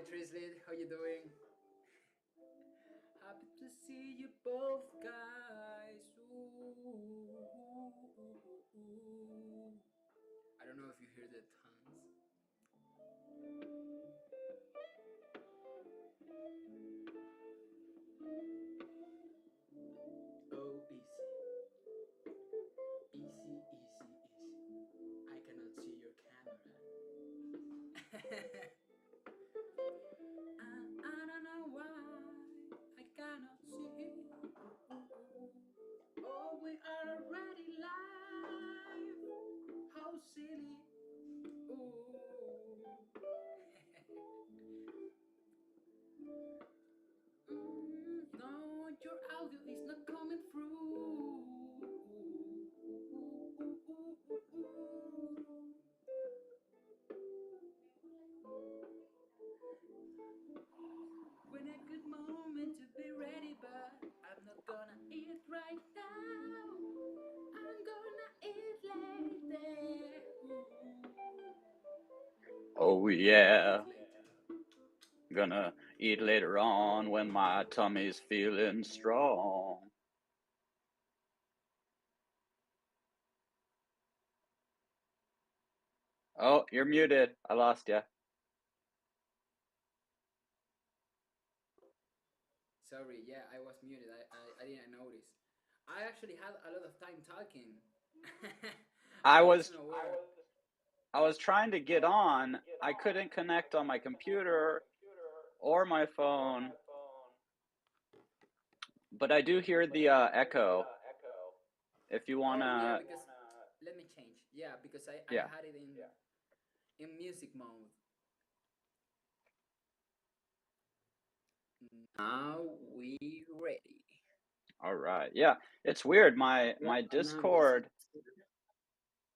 Hi Trislit, how you doing? Happy to see you both guys. Ooh, ooh, ooh. I don't know if you hear the tongues. Oh, easy, easy, easy. I cannot see your camera. I don't know why I cannot see. Oh, we are already live. How silly. Ooh. No, your audio is not coming through. When a good moment to be ready, but I'm not gonna eat right now. I'm gonna eat later. Oh Gonna yeah, eat later. gonna eat later on when my tummy's feeling strong. Oh, you're muted. I lost you. Sorry, yeah, I was muted. I didn't notice. I actually had a lot of time talking. I I was wasn't aware. I was trying to get on. I couldn't connect on my computer or my phone, but I do hear the echo. If you Oh yeah, wanna, because let me change. Yeah, because I yeah. had it in music mode. Now we ready. All right. Yeah, it's weird. Yeah, My now it's Discord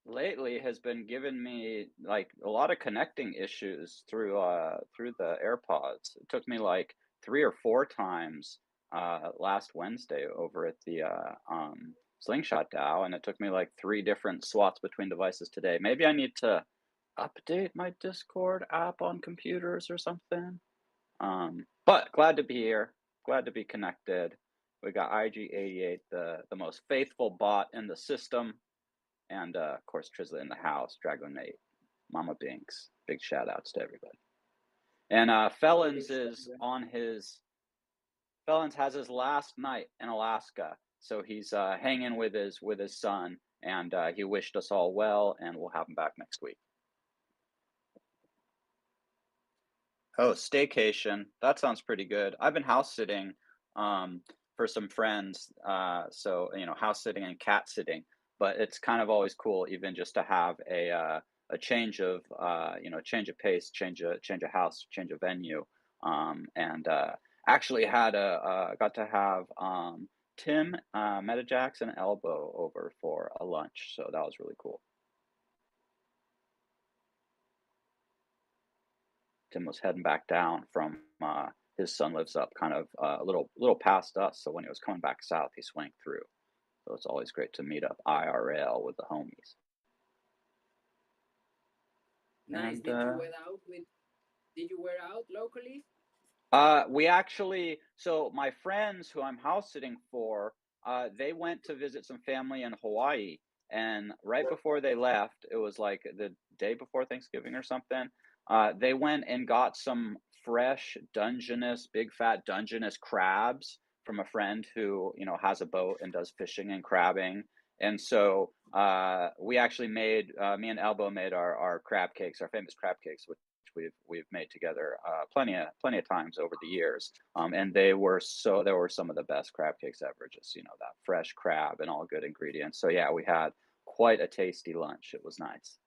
lately has been giving me like a lot of connecting issues through the AirPods. It took me like 3 or 4 times last Wednesday over at the Slingshot DAO, and it took me like 3 different swats between devices today. Maybe I need to update my Discord app on computers or something. But glad to be here, glad to be connected. We got IG88, the most faithful bot in the system, and of course Trisley in the house, Dragon Mate, Mama Binks. Big shout outs to everybody. And big Felons show. is on his Felons has his last night in Alaska, so he's hanging with his son, and he wished us all well, and we'll have him back next week. Oh, staycation. That sounds pretty good. I've been house sitting for some friends, so house sitting and cat sitting. But it's kind of always cool, even just to have a change of change of pace, change of house, change of venue. And actually had a got to have Tim Metajax and Elbow over for a lunch, so that was really cool. Tim was heading back down from his son lives up kind of a little past us. So when he was coming back south, he swung through. So it's always great to meet up IRL with the homies. Nice. And Did you wear out with? Did you wear out locally? we actually, so my friends who I'm house sitting for, they went to visit some family in Hawaii. And right before they left, it was like the day before Thanksgiving or something. They went and got some fresh Dungeness, big fat Dungeness crabs from a friend who, has a boat and does fishing and crabbing. And so we actually made, me and Elbow made our crab cakes, our famous crab cakes, we've made together plenty of times over the years. And they were some of the best crab cakes ever. Just that fresh crab and all good ingredients. So yeah, we had quite a tasty lunch. It was nice.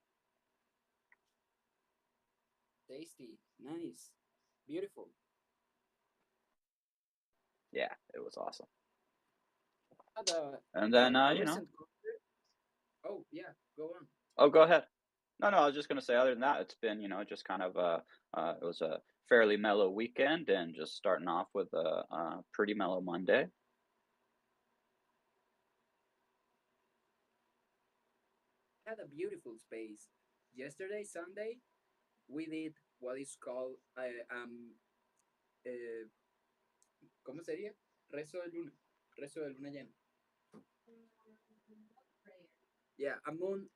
Tasty. Nice. Beautiful. Yeah, it was awesome. Had And then a recent concert. Oh yeah, go on. oh, go ahead. No, I was just gonna say. Other than that, it's been just kind of it was a fairly mellow weekend, and just starting off with a pretty mellow Monday. Had a beautiful space. Yesterday, Sunday, we did what is called uh, ¿cómo sería? Rezo de luna, rezo de luna llena. Yeah, a moon,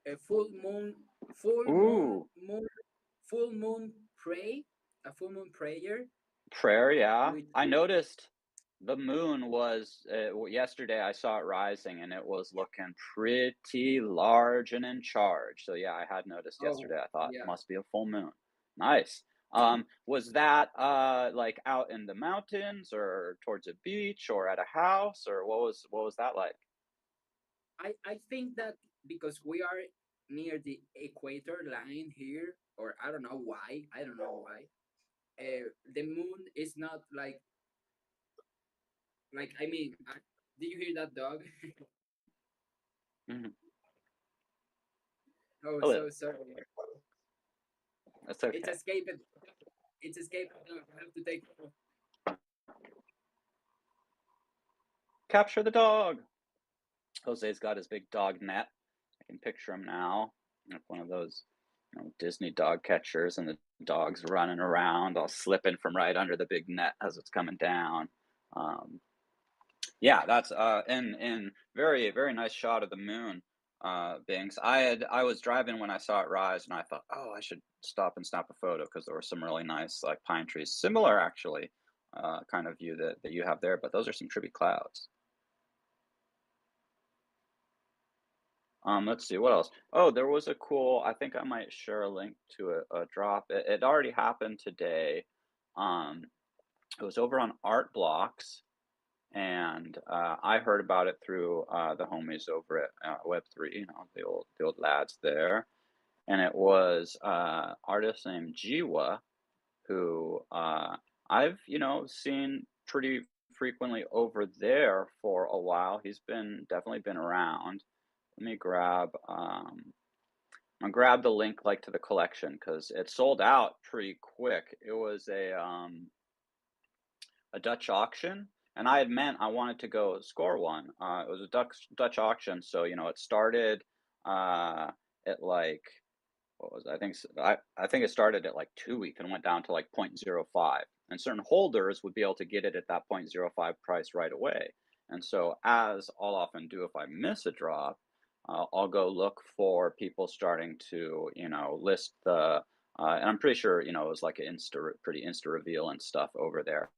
a full moon, Ooh, full moon pray, a full moon prayer, prayer, yeah. which I noticed the moon was yesterday. I saw it rising, and it was looking pretty large and in charge. So yeah, I had noticed oh yesterday. I thought yeah, must be a full moon. Nice. Was that like out in the mountains or towards a beach or at a house or what was that like? I think that because we are near the equator line here, or I don't know why. The moon is not like I mean, did you hear that dog? Mhm. Oh, A little. so sorry. That's It's okay. escaping. It's escaping. I have to take. Capture the dog. Jose's got his big dog net. I can picture him now, like one of those, Disney dog catchers, and the dog's running around, all slipping from right under the big net as it's coming down. Um, yeah, that's and very very nice shot of the moon. Bings. I was driving when I saw it rise, and I thought, oh, I should stop and snap a photo because there were some really nice like pine trees, similar actually, kind of view that you have there, but those are some trippy clouds. Let's see what else. Oh, there was a cool. I think I might share a link to a drop. It already happened today. Um, it was over on Art Blocks, and I heard about it through the homies over at Web3. The old lads there, and it was artist named Jiwa who I've seen pretty frequently over there for a while. He's been definitely been around. Let me I'll grab the link like to the collection because it sold out pretty quick. It was a Dutch auction, and I had meant I wanted to go score one. It was a Dutch auction, so it started uh, at like what was it? I think it started at like 2 weeks and went down to like 0.05. And certain holders would be able to get it at that 0.05 price right away. And so, as I'll often do if I miss a drop, I'll go look for people starting to, list and I'm pretty sure, it was like an pretty insta reveal and stuff over there.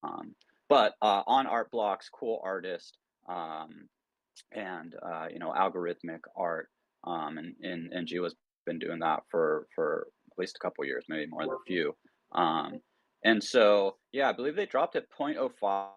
Um, but on art blocks, cool artist, um, and algorithmic art. And G was been doing that for at least a couple of years, maybe more than a few. And so yeah, I believe they dropped at 0.05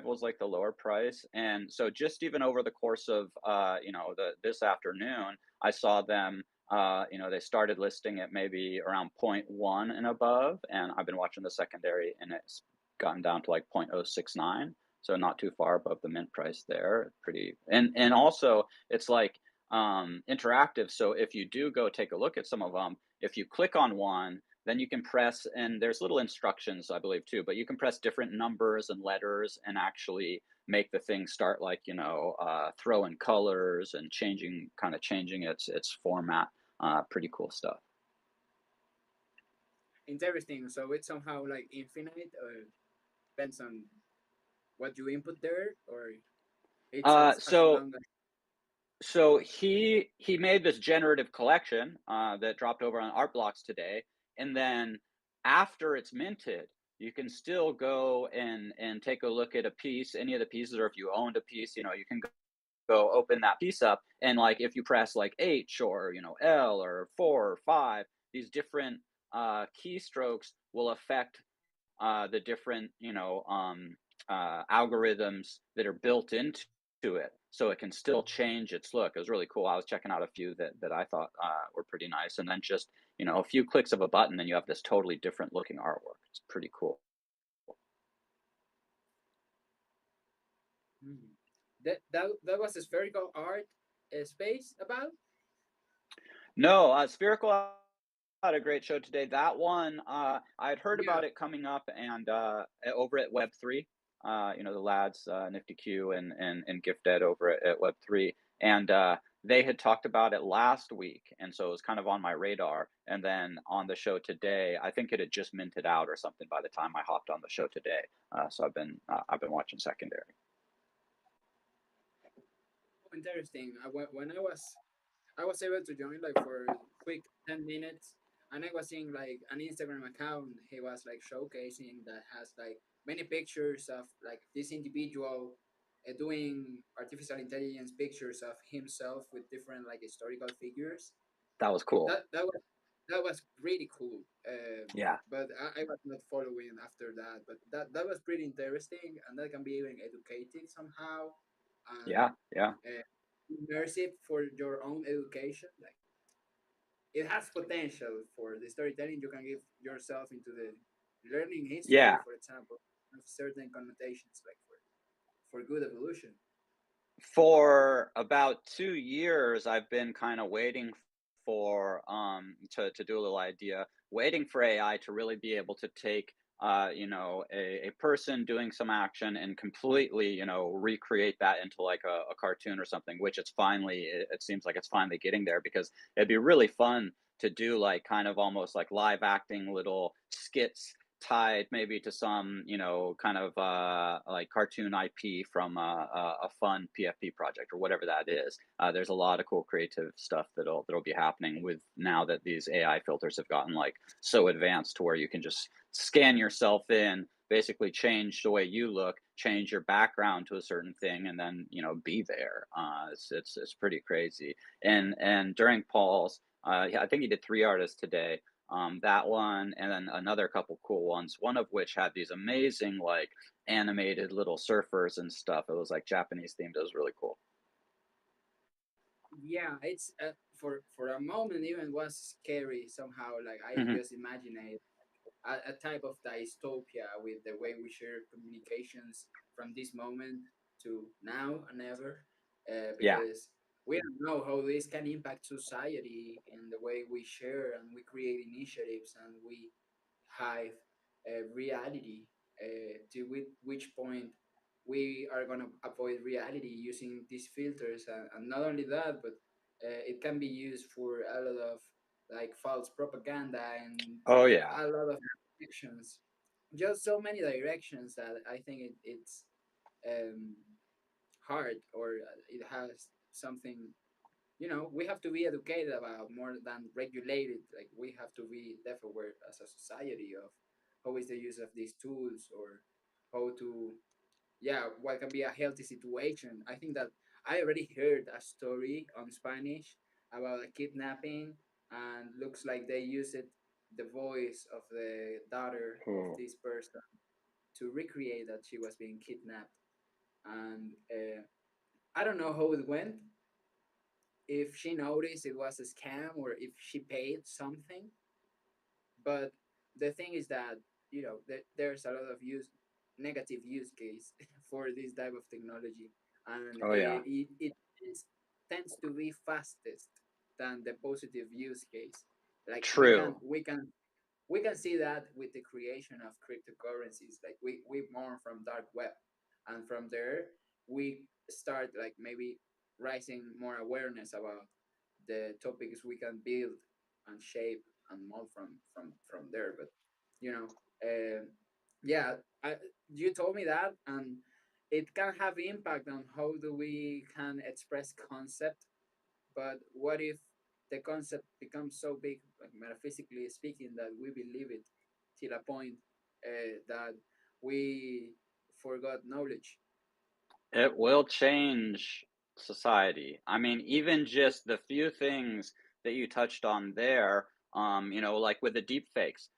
was like the lower price. And so just even over the course of the this afternoon, I saw them they started listing at maybe around zero point 0.1 and above, and I've been watching the secondary, and it's gotten down to like 0.069, so not too far above the mint price there. Pretty, and also it's like interactive. So if you do go take a look at some of them, if you click on one, then you can press, and there's little instructions, I believe, too, but you can press different numbers and letters and actually make the thing start like throwing colors and changing its format. Pretty cool stuff. Interesting. So it's somehow like infinite, or depends on what you input there, or it's Uh, as so long as. So he made this generative collection that dropped over on Art Blocks today, and then after it's minted, you can still go and take a look at a piece, any of the pieces, or if you owned a piece, you can go open that piece up, and like if you press like H or L or 4 or 5, these different keystrokes will affect the different algorithms that are built into it, so it can still change its look. It was really cool. I was checking out a few that I thought were pretty nice, and then just a few clicks of a button, and you have this totally different looking artwork. It's pretty cool. Mhm. That was a spherical art space about. No, Spherical had a great show today. That one, I had heard Yeah. about it coming up, and over at Web3, the lads, Nifty Q and Gift Ed over at Web3, and they had talked about it last week, and so it was kind of on my radar. And then on the show today, I think it had just minted out or something by the time I hopped on the show today. So I've been watching secondary. Interesting. When I was able to join like for quick 10 minutes, and I was seeing like an Instagram account. He was like showcasing that has like many pictures of like this individual doing artificial intelligence pictures of himself with different like historical figures. That was cool. That was pretty cool. Yeah, But I was not following after that. But that was pretty interesting, and that can be even educative somehow, yeah, and yeah, uh, immersive for your own education. Like it has potential for the storytelling. You can give yourself into the learning history, yeah. for example, of certain connotations, like for good evolution. For about 2 years, I've been kinda waiting for, to do a little idea, waiting for AI to really be able to take, a person doing some action and completely, recreate that into, like, a cartoon or something, which it seems like it's finally getting there because it'd be really fun to do, like, kind of almost like live acting little skits tied maybe to some, kind of like cartoon IP from a fun PFP project or whatever that is. There's a lot of cool creative stuff that'll be happening with now that these AI filters have gotten like so advanced to where you can just scan yourself in, basically change the way you look, change your background to a certain thing, and then be there. It's pretty crazy. And during Paul's, I think he did 3 artists today, that one, and then another couple cool ones. One of which had these amazing, like animated little surfers and stuff. It was like Japanese themed. It was really cool. Yeah, it's for a moment even was scary somehow. Like I Hmm. just imagine a type of dystopia with the way we share communications from this moment to now and ever, Yeah. because we don't know how this can impact society and the way we share and we create initiatives and we have reality, to which point we are going to avoid reality using these filters, and not only that, but it can be used for a lot of like false propaganda and Oh yeah. a lot of directions, just so many directions that I think it's um, hard, or it has something, we have to be educated about more than regulated. Like we have to be deaf aware as a society of how is the use of these tools, or how to, yeah, what can be a healthy situation. I think that I already heard a story on Spanish about a kidnapping, and looks like they used the voice of the daughter of Ooh. this person to recreate that she was being kidnapped. And I don't know how it went, if she noticed it was a scam or if she paid something. But the thing is that there's a lot of negative use case for this type of technology, and Oh yeah. it tends to be fastest than the positive use case. Like True. we can see that with the creation of cryptocurrencies. Like we born from dark web, and from there we start like maybe rising more awareness about the topics we can build and shape and mold from there. But you know yeah, you told me that, and it can have impact on how do we can express concept. But what if the concept becomes so big, like metaphysically speaking, that we believe it till a point that we forgot knowledge? It will change society. I mean, even just the few things that you touched on there, like with the deep fakes.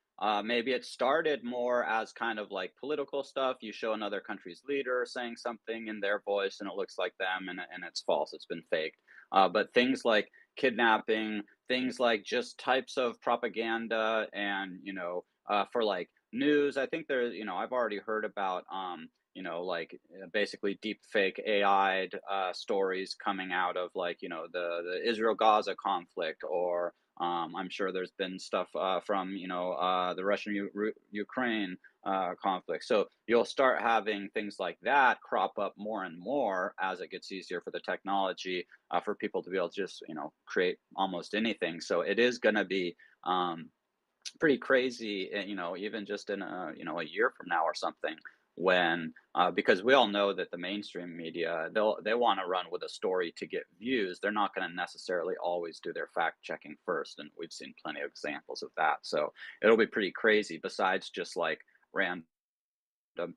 Maybe it started more as kind of like political stuff. You show another country's leader saying something in their voice and it looks like them and it's false, it's been faked. But things like kidnapping, things like just types of propaganda and, for like news, I think I've already heard about, like basically deep fake AI stories coming out of like the Israel Gaza conflict or I'm sure there's been stuff from the Ukraine conflict. So you'll start having things like that crop up more and more as it gets easier for the technology for people to be able to just create almost anything. So it is going to be pretty crazy, even just in a year from now or something, when because we all know that the mainstream media they want to run with a story to get views. They're not going to necessarily always do their fact checking first, and we've seen plenty of examples of that. So it'll be pretty crazy. Besides just like random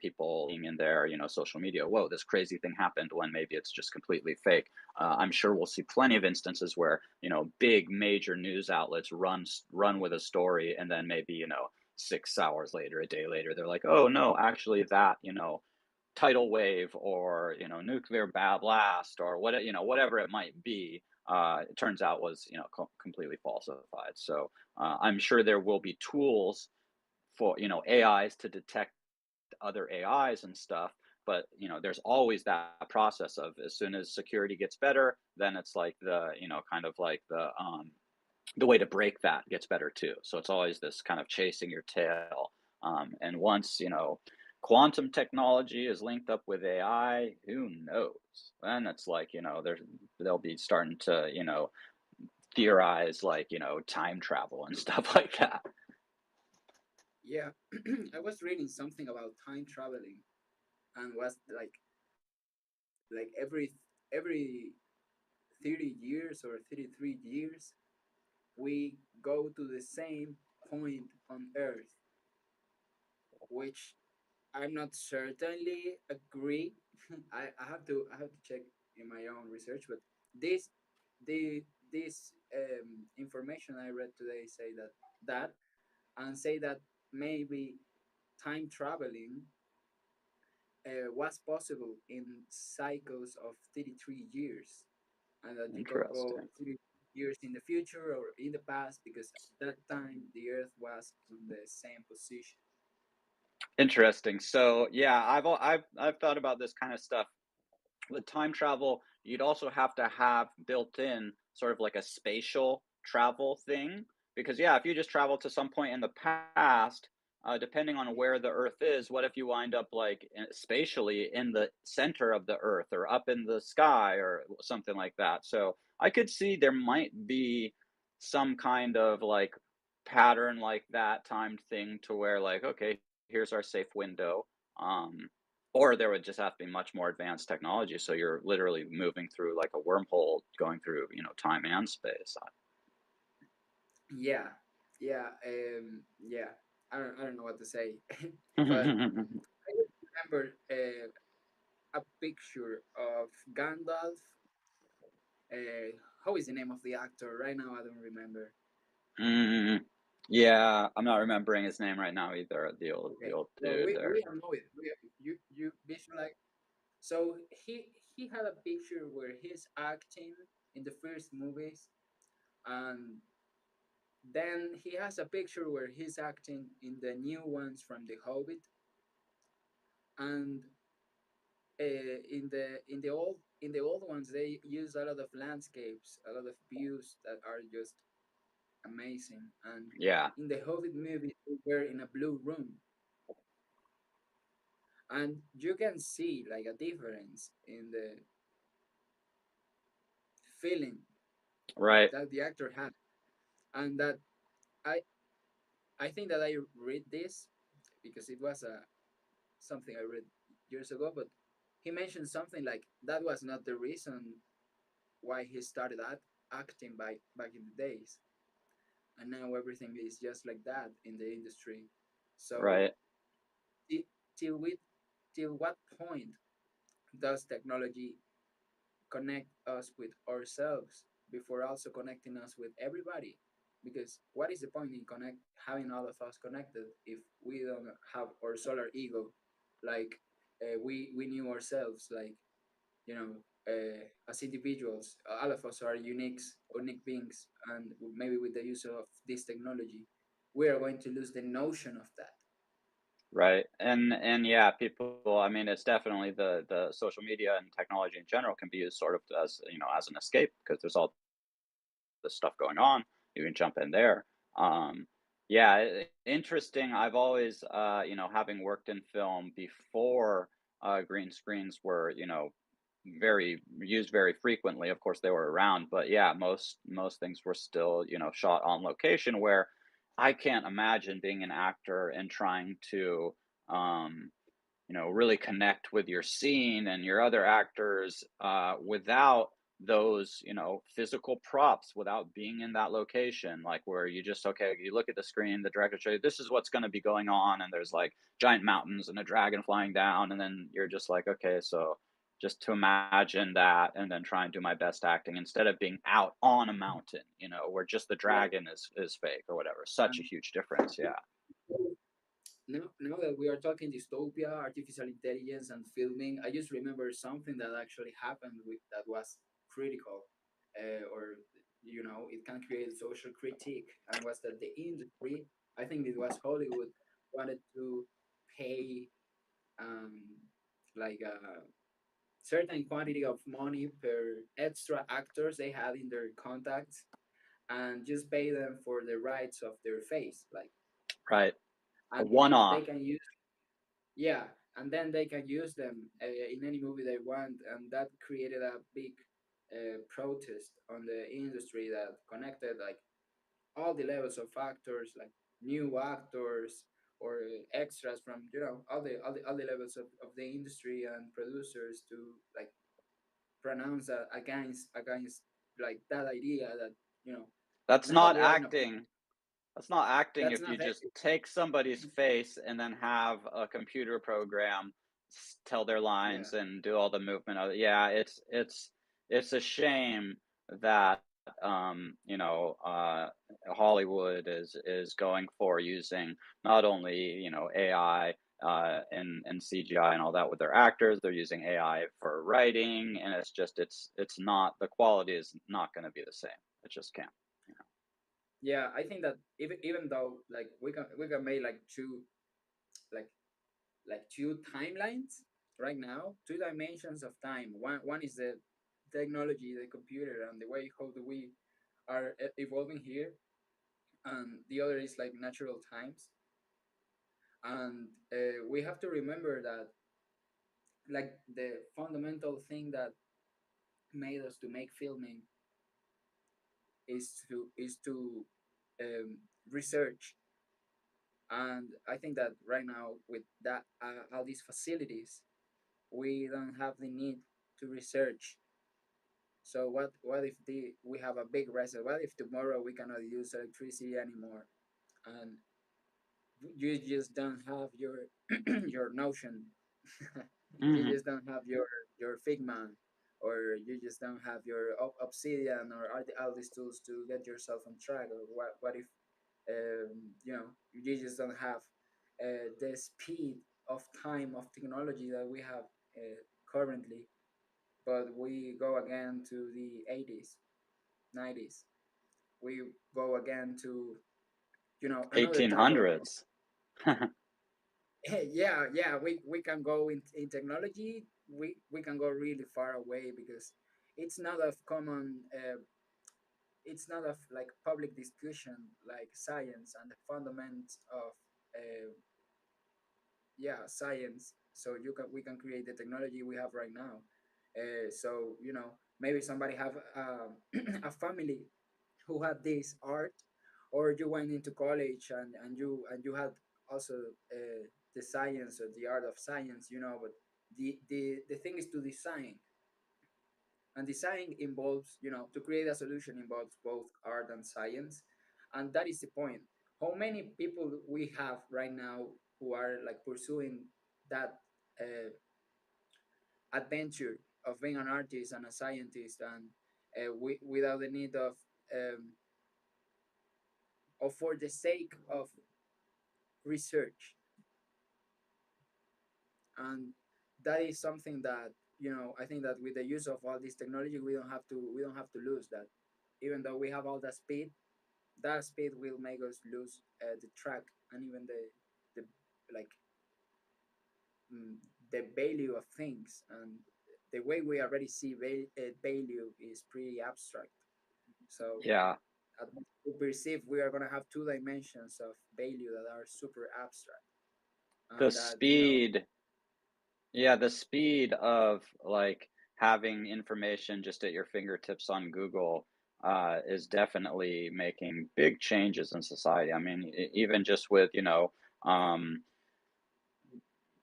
people being in their social media, whoa, this crazy thing happened, when maybe it's just completely fake. I'm sure we'll see plenty of instances where big major news outlets run with a story, and then maybe 6 hours later, a day later, they're like, oh no, actually that tidal wave, or nuclear blast, or whatever it might be, it turns out was completely falsified. So I'm sure there will be tools for AIs to detect other AIs and stuff. But there's always that process of, as soon as security gets better, then it's like kind of like the way to break that gets better too. So it's always this kind of chasing your tail. And once quantum technology is linked up with AI, who knows? Then it's like they'll be starting to theorize like time travel and stuff like that. Yeah, I was reading something about time traveling, and was like every 30 years or 33 years we go to the same point on Earth, which I'm not certainly agree. I have to check in my own research, but this this information I read today say that and say that maybe time traveling was possible in cycles of 33 years, and that you could go Interesting. 3 years in the future or in the past, because at that time the Earth was on the same position. Interesting. So yeah, I've thought about this kind of stuff with time travel. You'd also have to have built in sort of like a spatial travel thing, because yeah, if you just travel to some point in the past, depending on where the Earth is, what if you wind up like spatially in the center of the Earth, or up in the sky, or something like that? So I could see there might be some kind of like pattern like that, timed thing, to where like, okay, here's our safe window. Or there would just have to be much more advanced technology, so you're literally moving through like a wormhole, going through, time and space. Yeah, yeah. I don't know what to say, but I just remember a picture of Gandalf. How is the name of the actor? Right now, I don't remember. Mm, yeah, I'm not remembering his name right now either, the Okay, old well, dude we there. don't know it. You visualize. So he had a picture where he's acting in the first movies, and then he has a picture where he's acting in the new ones from The Hobbit, and in the old ones they use a lot of landscapes, a lot of views that are just amazing. And Yeah, in the Hobbit movie, they were in a blue room, and you can see like a difference in the feeling right, that the actor had, and that I I think that I read this because it was a something I read years ago, but he mentioned something like that was not the reason why he started acting back in the days, and now everything is just like that in the industry. So right, ti- till we till what point does technology connect us with ourselves before also connecting us with everybody? Because what is the point in connect having all of us connected if we don't have our solar ego, like we knew ourselves, like as individuals, all of us are unique beings, and maybe with the use of this technology, we are going to lose the notion of that. right. And yeah, people, I mean, it's definitely the social media and technology in general can be used sort of as, as an escape, because there's all this stuff going on. you can jump in there. Um, yeah, interesting. I've always, having worked in film before, green screens were, very used very frequently. Of course, they were around, but yeah, most things were still, shot on location. Where I can't imagine being an actor and trying to, um, really connect with your scene and your other actors without those, physical props, without being in that location, like where you just, okay, you look at the screen, the director show you this is what's going to be going on, and there's like giant mountains and a dragon flying down, and then you're just like, okay, so just to imagine that and then try and do my best acting instead of being out on a mountain, where just the Yeah. dragon is fake or whatever. Such a And huge difference. Yeah. now that we are talking dystopia, artificial intelligence, and filming, I just remember something that actually happened with that was critical, or it can create social critique, and was that the industry, I think it was Hollywood, wanted to pay um, like a certain quantity of money per extra actors they had in their contacts, and just pay them for the rights of their face, like, Right. A and then they one-off. can use. Yeah, and then they can use them in any movie they want, and that created a big protest on the industry that connected like all the levels of actors, like new actors or extras from all the levels of the industry and producers to like pronounce that against like that idea that you know That's now not we are in a acting. That's not acting that's if you not just ethical. take somebody's face and then have a computer program tell their Yeah. lines and do all the movement of it. Yeah, it's a shame that Hollywood is going for using not only AI and CGI and all that with their actors. They're using AI for writing, and it's not, the quality is not going to be the same. It just can't. You know? Yeah, I think that even though like we can make like like two timelines right now, two dimensions of time. One is the technology, the computer, and the way how do we are evolving here, and the other is like natural times. And we have to remember that like the fundamental thing that made us to make filming is to research. And I think that right now with that all these facilities, we don't have the need to research. So what if we have a big reset? What if tomorrow we cannot use electricity anymore, and you just don't have your your Notion, you Mhm. just don't have your Figma, or you just don't have your Obsidian or all these tools to get yourself on track? Or what if you just don't have the speed of time of technology that we have currently, but we go again to the 80s, 90s. We go again to another type of 1800s. yeah. We can go in technology. We can go really far away because it's not of common it's not of like public discussion like science and the fundamentals of uh, yeah, science. So we can create the technology we have right now. So maybe somebody have a family who had this art, or you went into college and you had also the science or the art of science, but the thing is to design, and design involves, to create a solution involves both art and science. And that is the point. How many people we have right now who are like pursuing that uh, adventure of being an artist and a scientist, and without the need of or for the sake of research. And that is something that I think that with the use of all this technology, we don't have to lose that. Even though we have all that speed will make us lose the track, and even the like mm, the value of things, and the way we already see value is pretty abstract. So Yeah. at least we perceive we are gonna have two dimensions of value that are super abstract, The and that speed, yeah, the speed of like having information just at your fingertips on Google is definitely making big changes in society. I mean, even just with,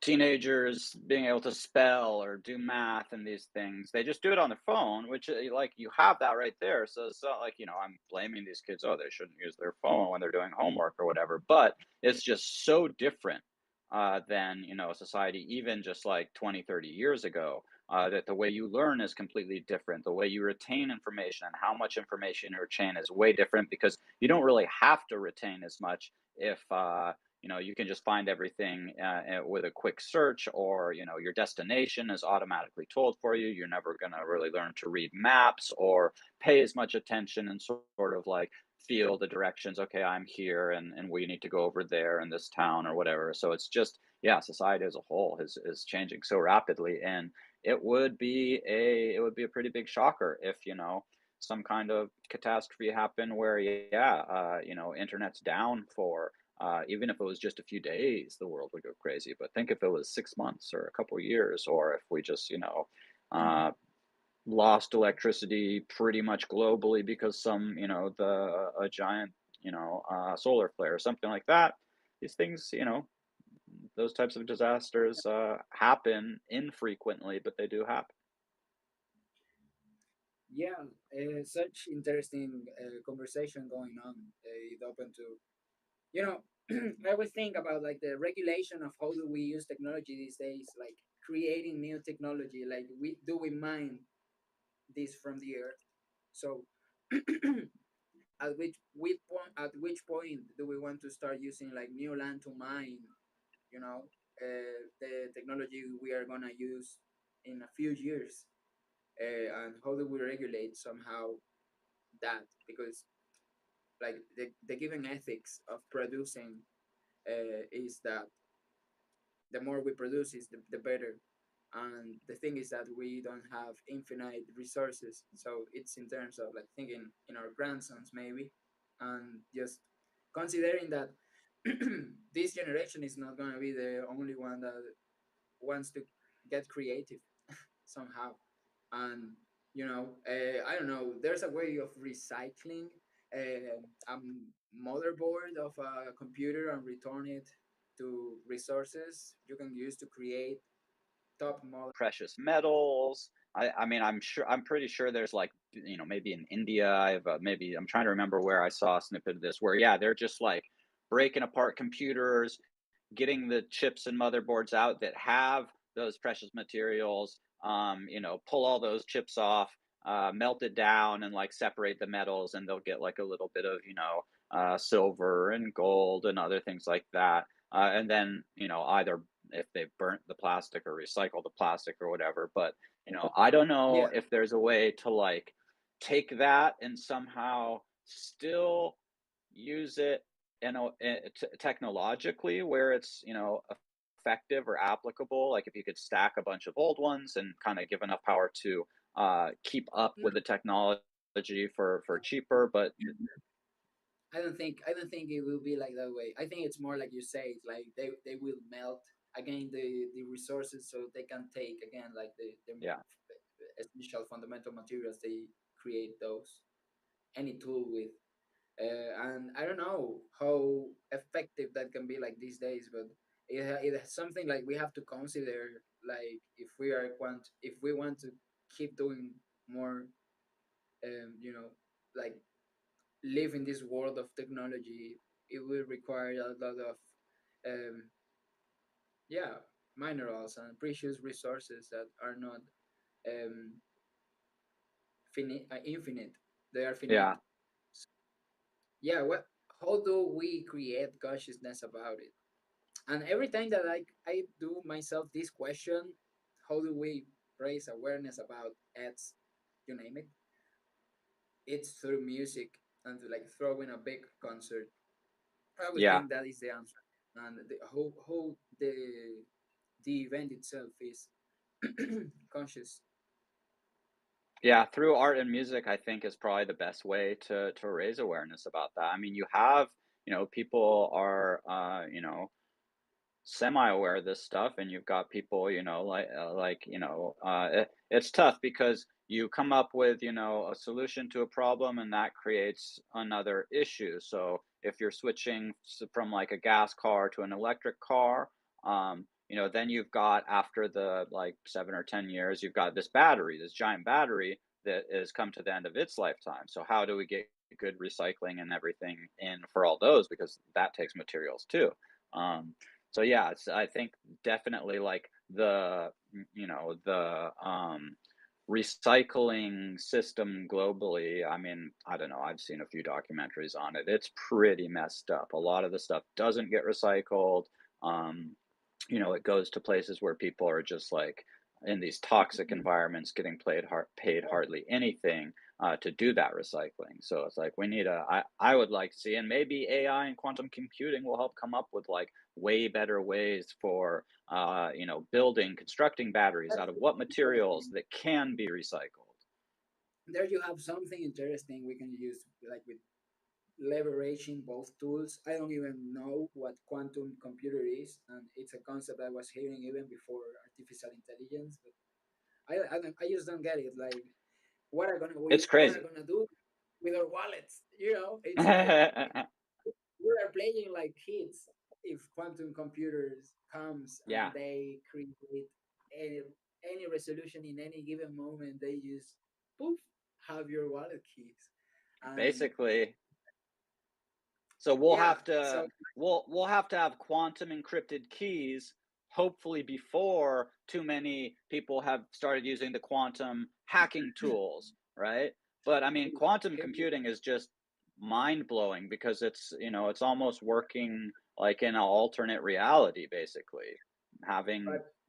teenagers being able to spell or do math and these things, they just do it on their phone, which like you have that right there. So it's not like, I'm blaming these kids, oh, they shouldn't use their phone when they're doing homework or whatever, but it's just so different than, society even just like 20, 30 years ago. That the way you learn is completely different. The way you retain information and how much information you retain is way different, because you don't really have to retain as much if you can just find everything with a quick search, or your destination is automatically told for you. You're never going to really learn to read maps or pay as much attention and sort of like feel the directions. Okay, I'm here, and we need to go over there in this town or whatever. So it's just, yeah, society as a whole is changing so rapidly, and it would be a pretty big shocker if some kind of catastrophe happened where, yeah, internet's down for even if it was just a few days, the world would go crazy. But think if it was 6 months or a couple of years, or if we just, uh, lost electricity pretty much globally because a giant, solar flare or something like that. These things, those types of disasters happen infrequently, but they do happen. yeah, such interesting conversation going on. It open to, you know, I always think about like the regulation of how do we use technology these days, like creating new technology, like we mine this from the earth. So at which point do we want to start using like new land to mine, the technology we are gonna use in a few years, and how do we regulate somehow that? Because like the given ethics of producing is that the more we produce is the better, and the thing is that we don't have infinite resources, so it's in terms of like thinking in our grandsons maybe, and just considering that this generation is not going to be the only one that wants to get creative somehow. And I don't know, there's a way of recycling a motherboard of a computer and return it to resources you can use to create top model. Precious metals. I mean, I'm pretty sure there's like, maybe in India, maybe I'm trying to remember where I saw a snippet of this where, yeah, they're just like breaking apart computers, getting the chips and motherboards out that have those precious materials, pull all those chips off, melt it down and like separate the metals, and they'll get like a little bit of, silver and gold and other things like that. And then, either if they burnt the plastic or recycle the plastic or whatever. But, I don't know Yeah, if there's a way to like take that and somehow still use it technologically where it's, effective or applicable. Like if you could stack a bunch of old ones and kind of give enough power to keep up with no, the technology for cheaper. But I don't think it will be like that way. I think it's more like you say, like they will melt again the resources so they can take again like the yeah, essential fundamental materials they create those any tool with. And I don't know how effective that can be like these days, but it is something like we have to consider. Like if we want to keep doing more, like live in this world of technology, it will require a lot of, um, yeah, minerals and precious resources that are not um, infinite. They are yeah, finite. Yeah, what? How do we create consciousness about it? And every time that I do myself this question, how do we raise awareness about ads, you name it? It's through music and like throwing a big concert. I would yeah. think that is the answer. And how the event itself is conscious. Yeah, through art and music, I think is probably the best way to raise awareness about that. I mean, you have, people are, semi-aware of this stuff, and you've got people, it's tough because you come up with, a solution to a problem, and that creates another issue. So if you're switching from like a gas car to an electric car, then you've got, after the like 7 or 10 years, you've got this giant battery that has come to the end of its lifetime. So how do we get good recycling and everything in for all those, because that takes materials too. um, so yeah, I think definitely like the recycling system globally. I mean, I don't know. I've seen a few documentaries on it. It's pretty messed up. A lot of the stuff doesn't get recycled. Um, it goes to places where people are just like in these toxic environments getting paid hardly anything to do that recycling. So it's like we need I would like to see, and maybe AI and quantum computing will help come up with like way better ways for, constructing batteries out That's of what materials interesting. that can be recycled. There you have something interesting we can use, like with leveraging both tools. I don't even know what quantum computer is, and it's a concept I was hearing even before artificial intelligence. But I just don't get it. Like, It's what are crazy. gonna do with our wallets? It's like we are playing like kids. If quantum computers comes and Yeah, they create any, any resolution in any given moment, they just poof have your wallet keys. And basically. So we'll yeah, have to so we'll have to have quantum encrypted keys, hopefully before too many people have started using the quantum hacking tools, right? But I mean, quantum here you computing is just mind blowing because it's almost working like in an alternate reality, basically. Having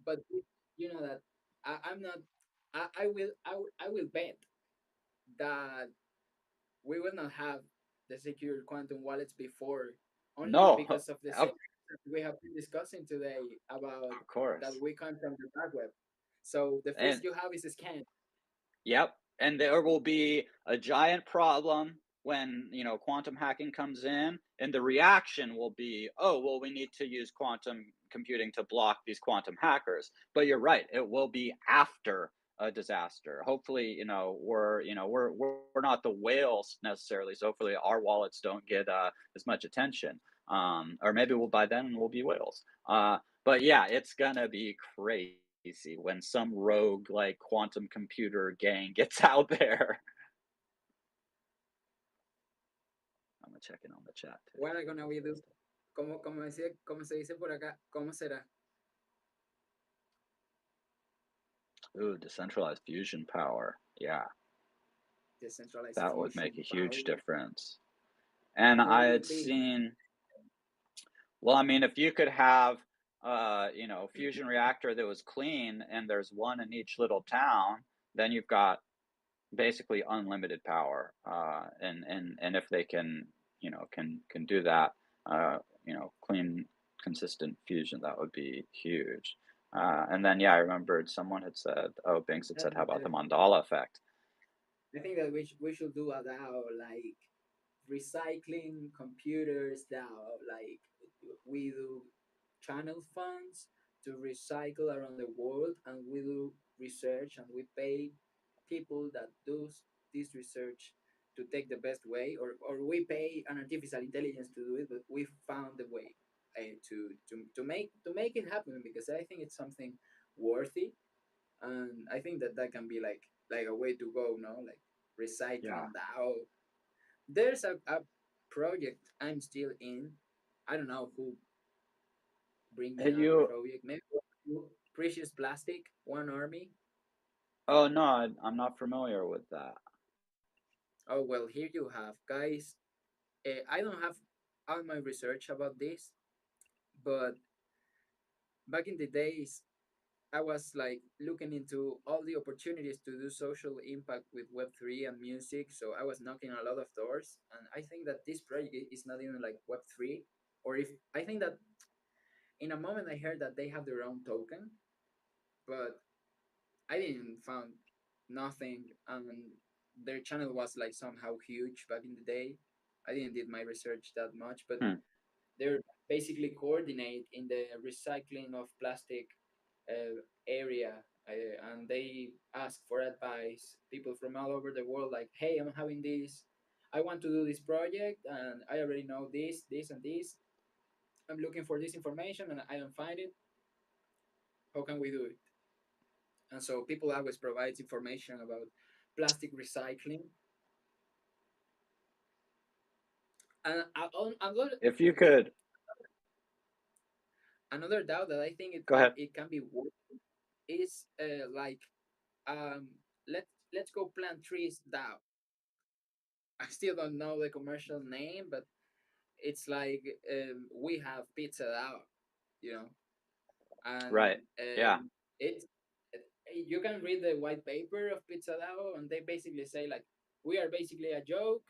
but you know that I'm not. I will bet that we will not have the secure quantum wallets before, only no, because of the same of, that we have been discussing today about of that course. we come from the dark web. So the first And you have is a scan. yep, and there will be a giant problem when, quantum hacking comes in, and the reaction will be, "Oh, well, we need to use quantum computing to block these quantum hackers." But you're right, it will be after a disaster. Hopefully, we're not the whales necessarily, so hopefully our wallets don't get as much attention. Or maybe by then we'll be whales. But yeah, it's gonna be crazy when some rogue like quantum computer gang gets out there. I'm checking on the chat too. What are gonna What's we that do? stuff? Como se dice por acá, ¿cómo será? Ooh, decentralized fusion power. Yeah, Decentralized that would make a fusion power. huge difference. And What I would had it be? seen, well, I mean, if you could have, fusion reactor that was clean, and there's one in each little town, then you've got basically unlimited power. And if they can do that, clean, consistent fusion, that would be huge. And then yeah, I remembered someone had said, oh, Binks had That's said, how about the interesting. mandala effect? I think that we should do a DAO, like recycling computers DAO. Like we do channel funds to recycle around the world, and we do research, and we pay people that do this research to take the best way, or we pay an artificial intelligence to do it, but we found the way to make it happen, because I think it's something worthy, and I think that that can be like a way to go, no, like Yeah. recycling DAO. There's a project I'm still in. I don't know who bring me Hey, on the you. project. Maybe Precious Plastic, One Army. Oh no, I'm not familiar with that. Oh well, here you have, guys. I don't have all my research about this, but back in the days, I was like looking into all the opportunities to do social impact with Web3 and music. So I was knocking a lot of doors, and I think that this project is not even like Web3, or if I think that in a moment I heard that they have their own token, but I didn't found. nothing, and their channel was like somehow huge back in the day. I didn't did my research that much, but Hmm. they're basically coordinate in the recycling of plastic area, and they ask for advice people from all over the world, like, hey, I'm having this, I want to do this project, and I already know this and this, I'm looking for this information and I don't find it, how can we do it? And so people always provides information about plastic recycling. And If you could another doubt that I think go ahead. it can be worked is like, let's go plant trees now. I still don't know the commercial name, but it's like, we have pizza now, you know, Right. and Yeah. it's you can read the white paper of Pizza DAO, and they basically say like, we are basically a joke,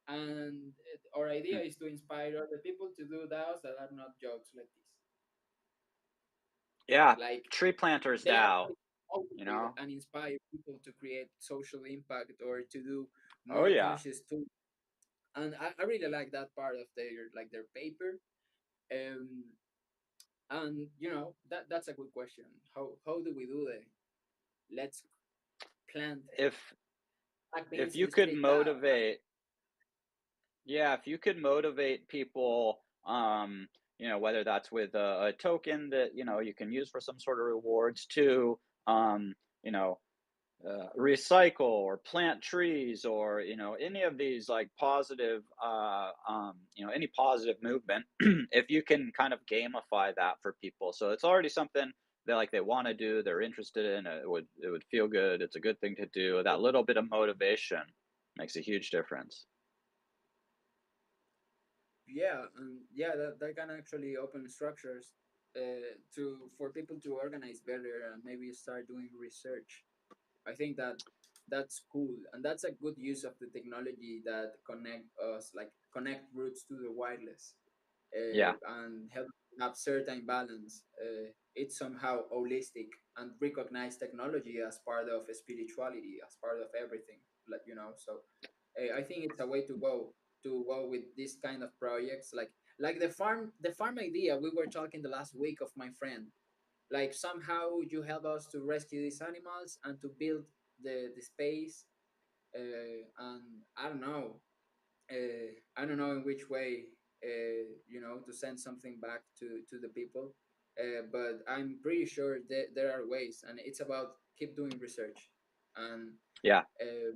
and our idea Hmm. is to inspire other people to do DAOs that are not jokes like this. Yeah. Like, Tree planters they are DAO, you motivate know? and inspire people to create social impact or to do Oh more yeah. conscious too. And I really like that part of their paper. Um, and that's a good question. How do we do that? Let's plant If black if beans in you the could street now. motivate Yeah, if you could motivate people, whether that's with a token that, you can use for some sort of rewards to, um, you know, recycle or plant trees or, any of these like positive, any positive movement, if you can kind of gamify that for people. So it's already something that like they want to do, they're interested in, it would feel good. It's a good thing to do. That little bit of motivation makes a huge difference. Yeah, and yeah, that can actually open structures to for people to organize better and maybe start doing research. I think that's cool, and that's a good use of the technology that connect roots to the wireless, Yeah. and help have certain balance. It's somehow holistic and recognize technology as part of spirituality, as part of everything. So I think it's a way to go with this kind of projects, like the farm idea we were talking the last week of my friend. Like, somehow you help us to rescue these animals and to build the space, and I don't know in which way, to send something back to the people, but I'm pretty sure that there are ways, and it's about keep doing research, and Yeah. uh,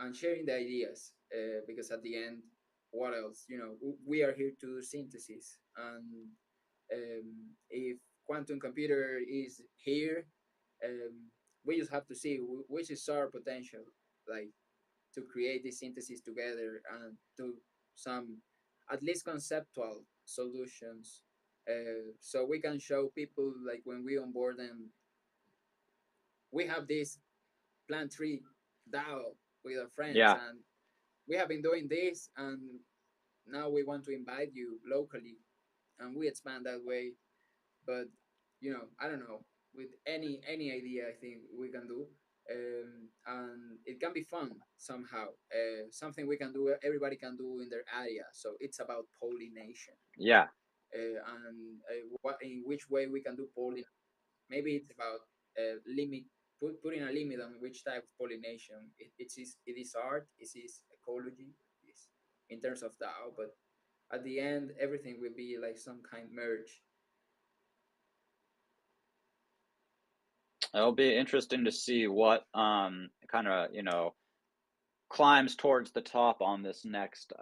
and sharing the ideas, because at the end, what else? We are here to do synthesis, and if quantum computer is here, we just have to see which is our potential, like, to create this synthesis together and to some at least conceptual solutions, so we can show people, like, when we onboard them, we have this plant tree DAO with our friends, Yeah. and we have been doing this, and now we want to invite you locally, and we expand that way. But I don't know, with any idea, I think we can do, and it can be fun somehow, something we can do, everybody can do in their area. So it's about pollination, Yeah. and in which way we can do pollination. Maybe it's about limit putting a limit on which type of pollination. It is art, it is ecology, it is in terms of DAO, but at the end, everything will be like some kind merge. It'll be interesting to see what kind of, climbs towards the top on this next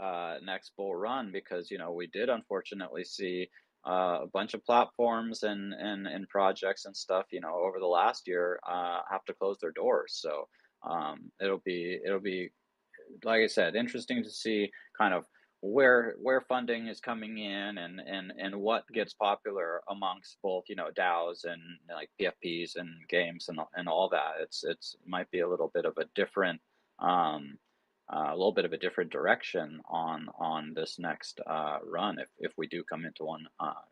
bull run because, we did unfortunately see a bunch of platforms and projects and stuff, over the last year have to close their doors. So it'll be like I said, interesting to see kind of where funding is coming in and what gets popular amongst both DAOs and like PFPs and games and all that. It's might be a little bit of a different um, a little bit of a different direction on this next run if we do come into one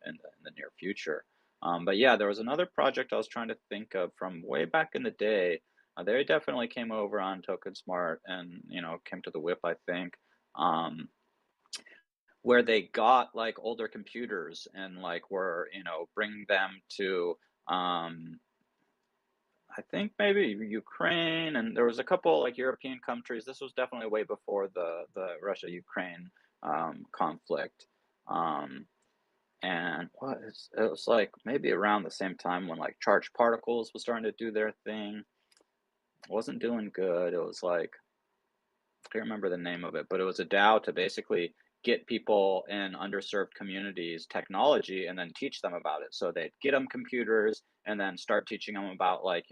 in the near future. But yeah, there was another project I was trying to think of from way back in the day. They definitely came over on Token Smart and, came to the Whip, I think, um, where they got, like, older computers and, like, were, bringing them to, um, I think maybe Ukraine, and there was a couple, like, European countries. This was definitely way before the Russia-Ukraine, conflict, um, and it was, like, maybe around the same time when, like, charged particles was starting to do their thing. Wasn't doing good. It was like I can't remember the name of it, but it was a DAO to basically get people in underserved communities technology and then teach them about it. So they'd get them computers and then start teaching them about like,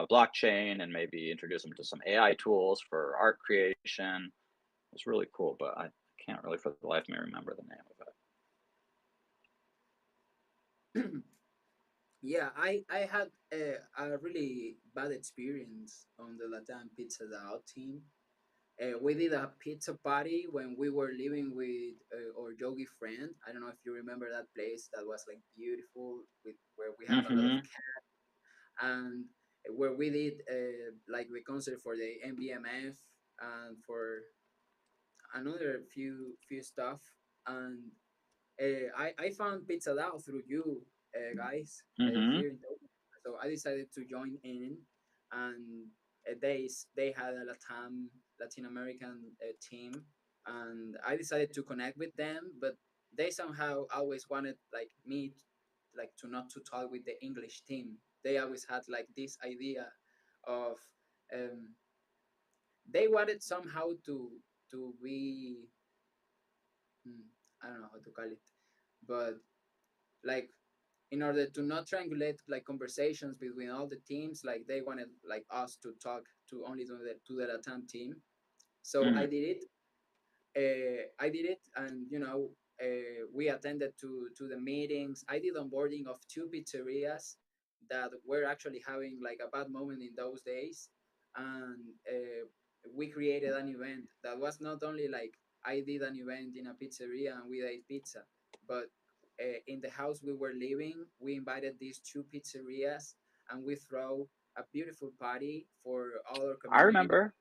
blockchain and maybe introduce them to some AI tools for art creation. It was really cool, but I can't really for the life of me remember the name of it. Yeah, I had a really bad experience on the Latin Pizza DAO team. We did a pizza party when we were living with our yogi friend. I don't know if you remember that place that was like beautiful, with where we have a lot of Mhm. and where we did like the concert for the MBMF and for another few stuff. And I found Pizza Dao through you guys Mhm. here in Tokyo. So I decided to join in, and they had a Latin American team, and I decided to connect with them. But they somehow always wanted like me, like to not to talk with the English team. They always had like this idea of um, they wanted somehow to be I don't know how to call it, but like in order to not triangulate like conversations between all the teams, like they wanted like us to talk to only to the Latam team. So Mm. I did it, and we attended to the meetings. I did onboarding of two pizzerias that were actually having like a bad moment in those days, and we created an event that was not only like I did an event in a pizzeria and we ate pizza, but in the house we were living, we invited these two pizzerias and we throw a beautiful party for all our I community, remember.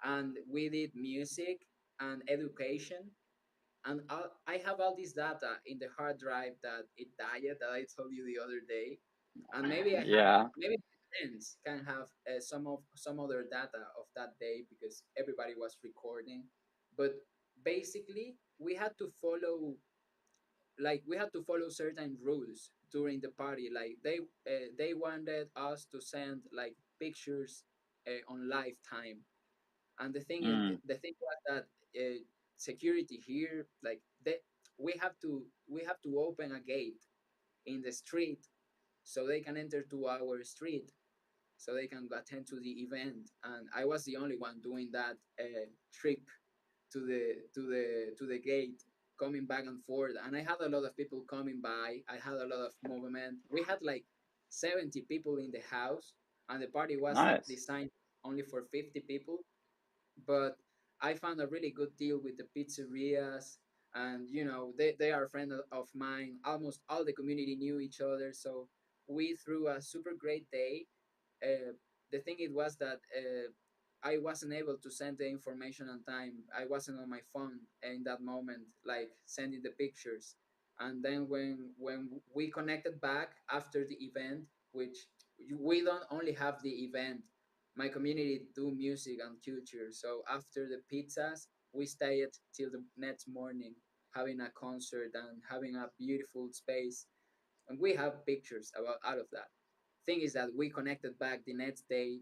and we did music and education. And I have all this data in the hard drive that it died that I told you the other day, and maybe I have Yeah. maybe friends can have some other data of that day because everybody was recording. But basically we had to follow certain rules during the party. Like they wanted us to send like pictures on lifetime, and Mm. the thing was that security here, like we have to open a gate in the street so they can enter to our street so they can attend to the event. And I was the only one doing that trip to the gate, coming back and forth. And I had a lot of people coming by. I had a lot of movement. We had like 70 people in the house, and the party was like Nice. designed only for 50 people. But I found a really good deal with the pizzerias, and they are a friend of mine. Almost all the community knew each other, so we threw a super great day. The thing it was that I wasn't able to send the information on time. I wasn't on my phone in that moment, like sending the pictures. And then when we connected back after the event, which we don't only have the event, my community do music and culture. So after the pizzas, we stayed till the next morning, having a concert and having a beautiful space. And we have pictures about out of that. Thing is that we connected back the next day,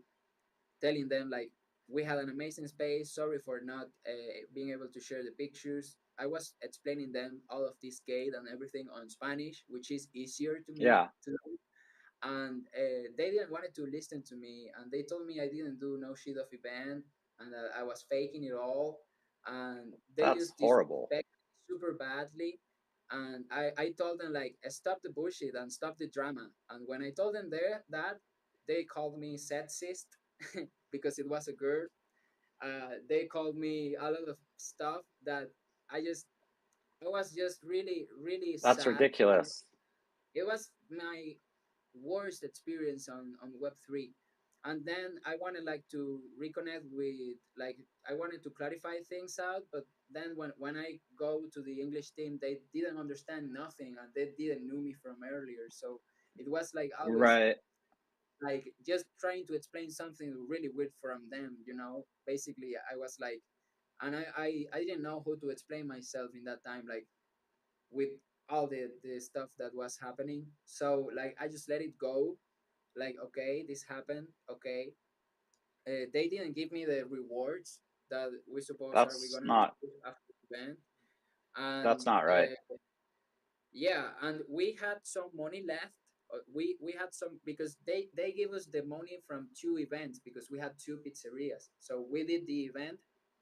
telling them like we had an amazing space. Sorry for not being able to share the pictures. I was explaining them all of this gate and everything on Spanish, which is easier to me Yeah. to, and they didn't wanted to listen to me, and they told me I didn't do no shit of event and that I was faking it all, and they That's just horrible. disrespect me super badly. And I told them like stop the bullshit and stop the drama. And when I told them that, they called me sexist because it was a girl. They called me a lot of stuff that I just I was just really That's sad. ridiculous. It was my worst experience on Web3. And then I wanted like to reconnect with, like, I wanted to clarify things out, but then when I go to the English team, they didn't understand nothing and they didn't know me from earlier. So it was like always Right. like just trying to explain something really weird from them, you know. Basically I was like, and I didn't know how to explain myself in that time, like with all the stuff that was happening. So like I just let it go, like, okay, this happened, okay. They didn't give me the rewards that we suppose are we That's gonna not receive after the event. that's And not right. yeah, and we had some money left. We had some because they gave us the money from two events because we had two pizzerias. So we did the event.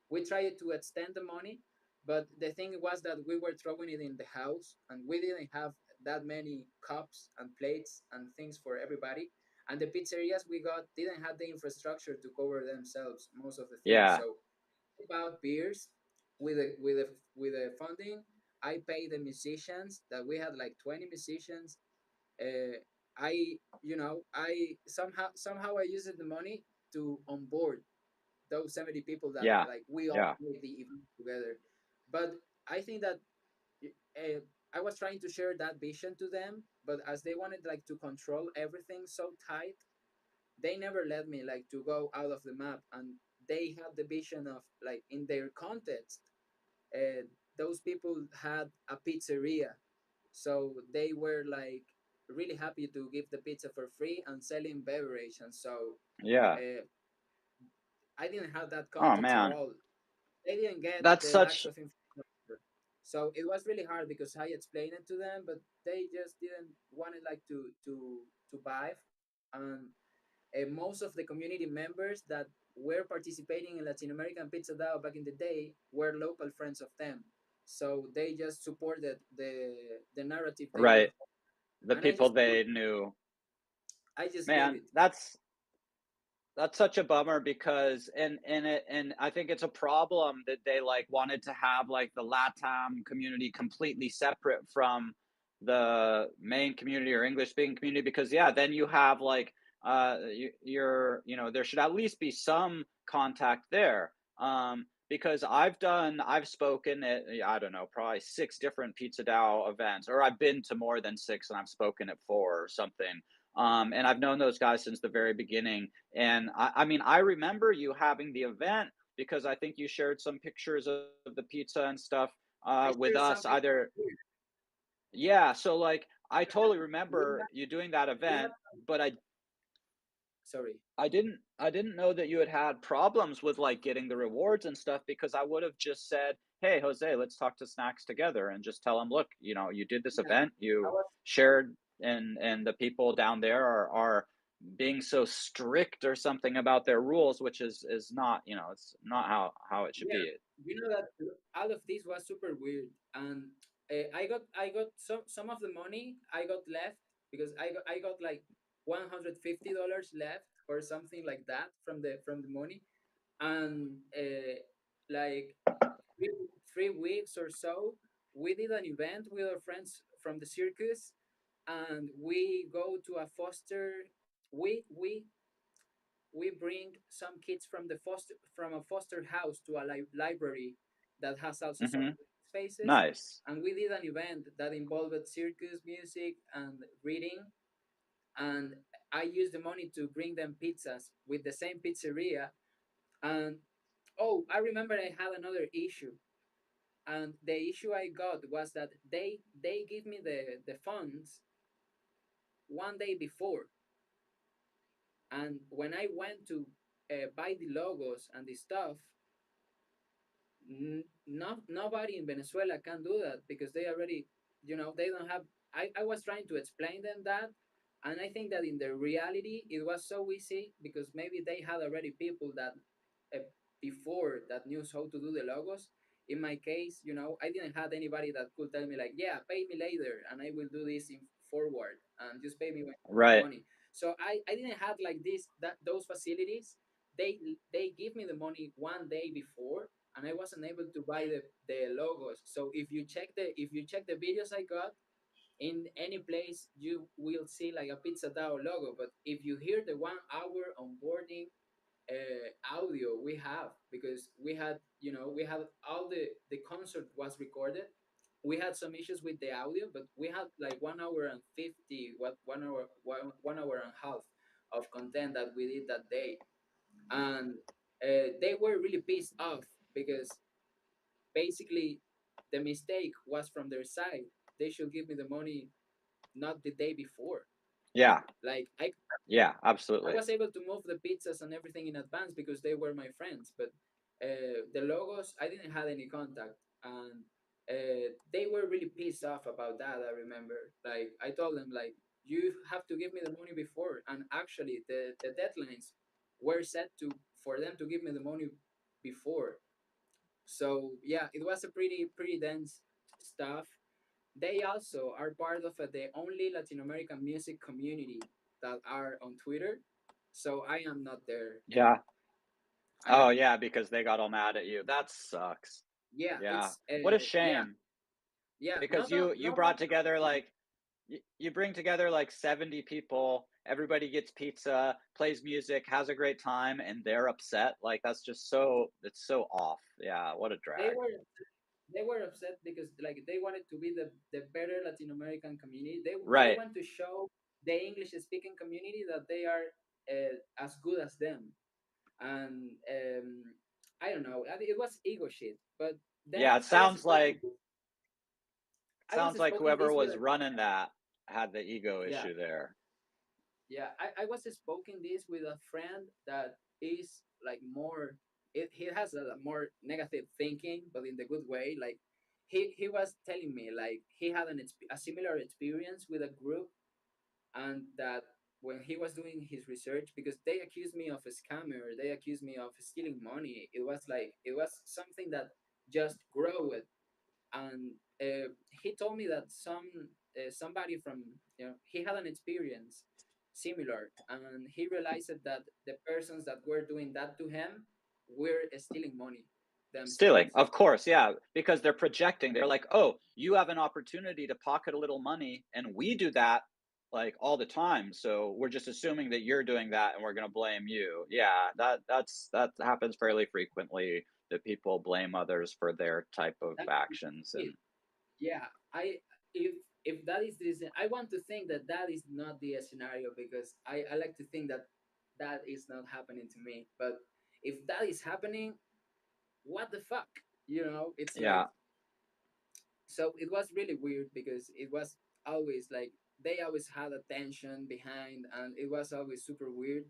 We tried to extend the money, but the thing was that we were throwing it in the house, and we didn't have that many cups and plates and things for everybody. And the pizzerias we got didn't have the infrastructure to cover themselves most of the things. Yeah. So about beers with the funding. I paid the musicians that we had like 20 musicians. I I somehow I used the money to onboard those 70 people that Yeah. like we all Yeah. made the event together. But I think that uh, I was trying to share that vision to them, but as they wanted like to control everything so tight, they never let me like to go out of the map. And they had the vision of like in their context, uh, those people had a pizzeria, so they were like really happy to give the pizza for free and selling beverage. And so Yeah. uh, I didn't have that Oh context at man. all. They didn't get That's the lacks such of infrastructure. So it was really hard because I explained it to them, but they just didn't want it like to buy. And most of the community members that were participating in Latin American Pizza DAO back in the day were local friends of them. So they just supported the narrative they right. wanted, The and I people just they knew. I just gave Man, it. that's such a bummer because and I think it's a problem that they like wanted to have like the LATAM community completely separate from the main community or English speaking community because yeah, then you have like you're there should at least be some contact there. Because I've spoken at I don't know probably 6 different Pizza DAO events or I've been to more than 6 and I've spoken at 4 or something. And I've known those guys since the very beginning and I mean, I remember you having the event because I think you shared some pictures of the pizza and stuff I with shared us. something. Either, yeah. So like, I totally We remember had, you doing that we had event, but sorry. I didn't know that you had had problems with like getting the rewards and stuff because I would have just said, "Hey, Jose, let's talk to Snacks together," and just tell him, "Look, you did this Yeah, event, I you was shared, and the people down there are being so strict or something about their rules, which is not, it's not how it should yeah. be." You know that all of this was super weird, and I got some of the money I got left because I got like $150 left or something like that from the money. And like three, 3 weeks or so, we did an event with our friends from the circus, and we go to a foster. We bring some kids from a foster house to a library that has also some Hmm. spaces, Nice. and we did an event that involved circus music and reading. And I used the money to bring them pizzas with the same pizzeria. And oh, I remember I had another issue. And the issue I got was that they give me the funds one day before. And when I went to buy the logos and the stuff, nobody in Venezuela can do that because they already, they don't have. I was trying to explain them that, and I think that in the reality it was so easy because maybe they had already people that uh, before that knew how to do the logos. In my case, I didn't have anybody that could tell me like, yeah, pay me later and I will do this in forward and just pay me when you have Right. money. So I didn't have like this that those facilities. They give me the money one day before, and I wasn't able to buy the logos. So if you check the videos I got in any place you will see like a Pizza DAO logo. But if you hear the 1 hour onboarding audio we have, because we had, we had all the concert was recorded. We had some issues with the audio, but we had like 1 hour and 50, what 1 hour, 1 hour and a half of content that we did that day. And they were really pissed off because basically the mistake was from their side. They should give me the money not the day before. Yeah. Like Yeah, I absolutely. was able to move the pizzas and everything in advance because they were my friends. But the logos, I didn't have any contact, and they were really pissed off about that. I remember, like I told them, like you have to give me the money before, and actually the deadlines were set to for them to give me the money before. So yeah, it was a pretty dense stuff. They also are part of the only Latin American music community that are on Twitter. So I am not there. Yeah. I Oh, am. yeah, because they got all mad at you. That sucks. Yeah, Yeah. it's What a yeah, shame, yeah. because Not you not brought only together, like, you bring together, like, 70 people, everybody gets pizza, plays music, has a great time, and they're upset, like, that's just it's so off. Yeah, what a they drag. were they were upset because like they wanted to be the better Latin American community. They Right. want to show the English speaking community that they are as good as them. And I don't know. It was ego shit. But Yeah, then I was sounds like spoken whoever this with was a running that had the ego yeah. issue there. Yeah, I was spoken this with a friend that is like more. He has a more negative thinking, but in the good way. Like he was telling me like he had a similar experience with a group, and that when he was doing his research, because they accused me of a scammer, they accused me of stealing money. It was something that just growed. And he told me that somebody from, he had an experience similar, and he realized that the persons that were doing that to him were stealing money Stealing, themselves. of course, yeah, because they're projecting. They're like, "Oh, you have an opportunity to pocket a little money, and we do that like all the time. So we're just assuming that you're doing that, and we're going to blame you." Yeah, that happens fairly frequently. That people blame others for their type of That actions, it, and yeah, I if that is this, I want to think that that is not the scenario, because I like to think that that is not happening to me. But if that is happening, what the fuck, it's like. yeah, So it was really weird because it was always like they always had a tension behind, and it was always super weird.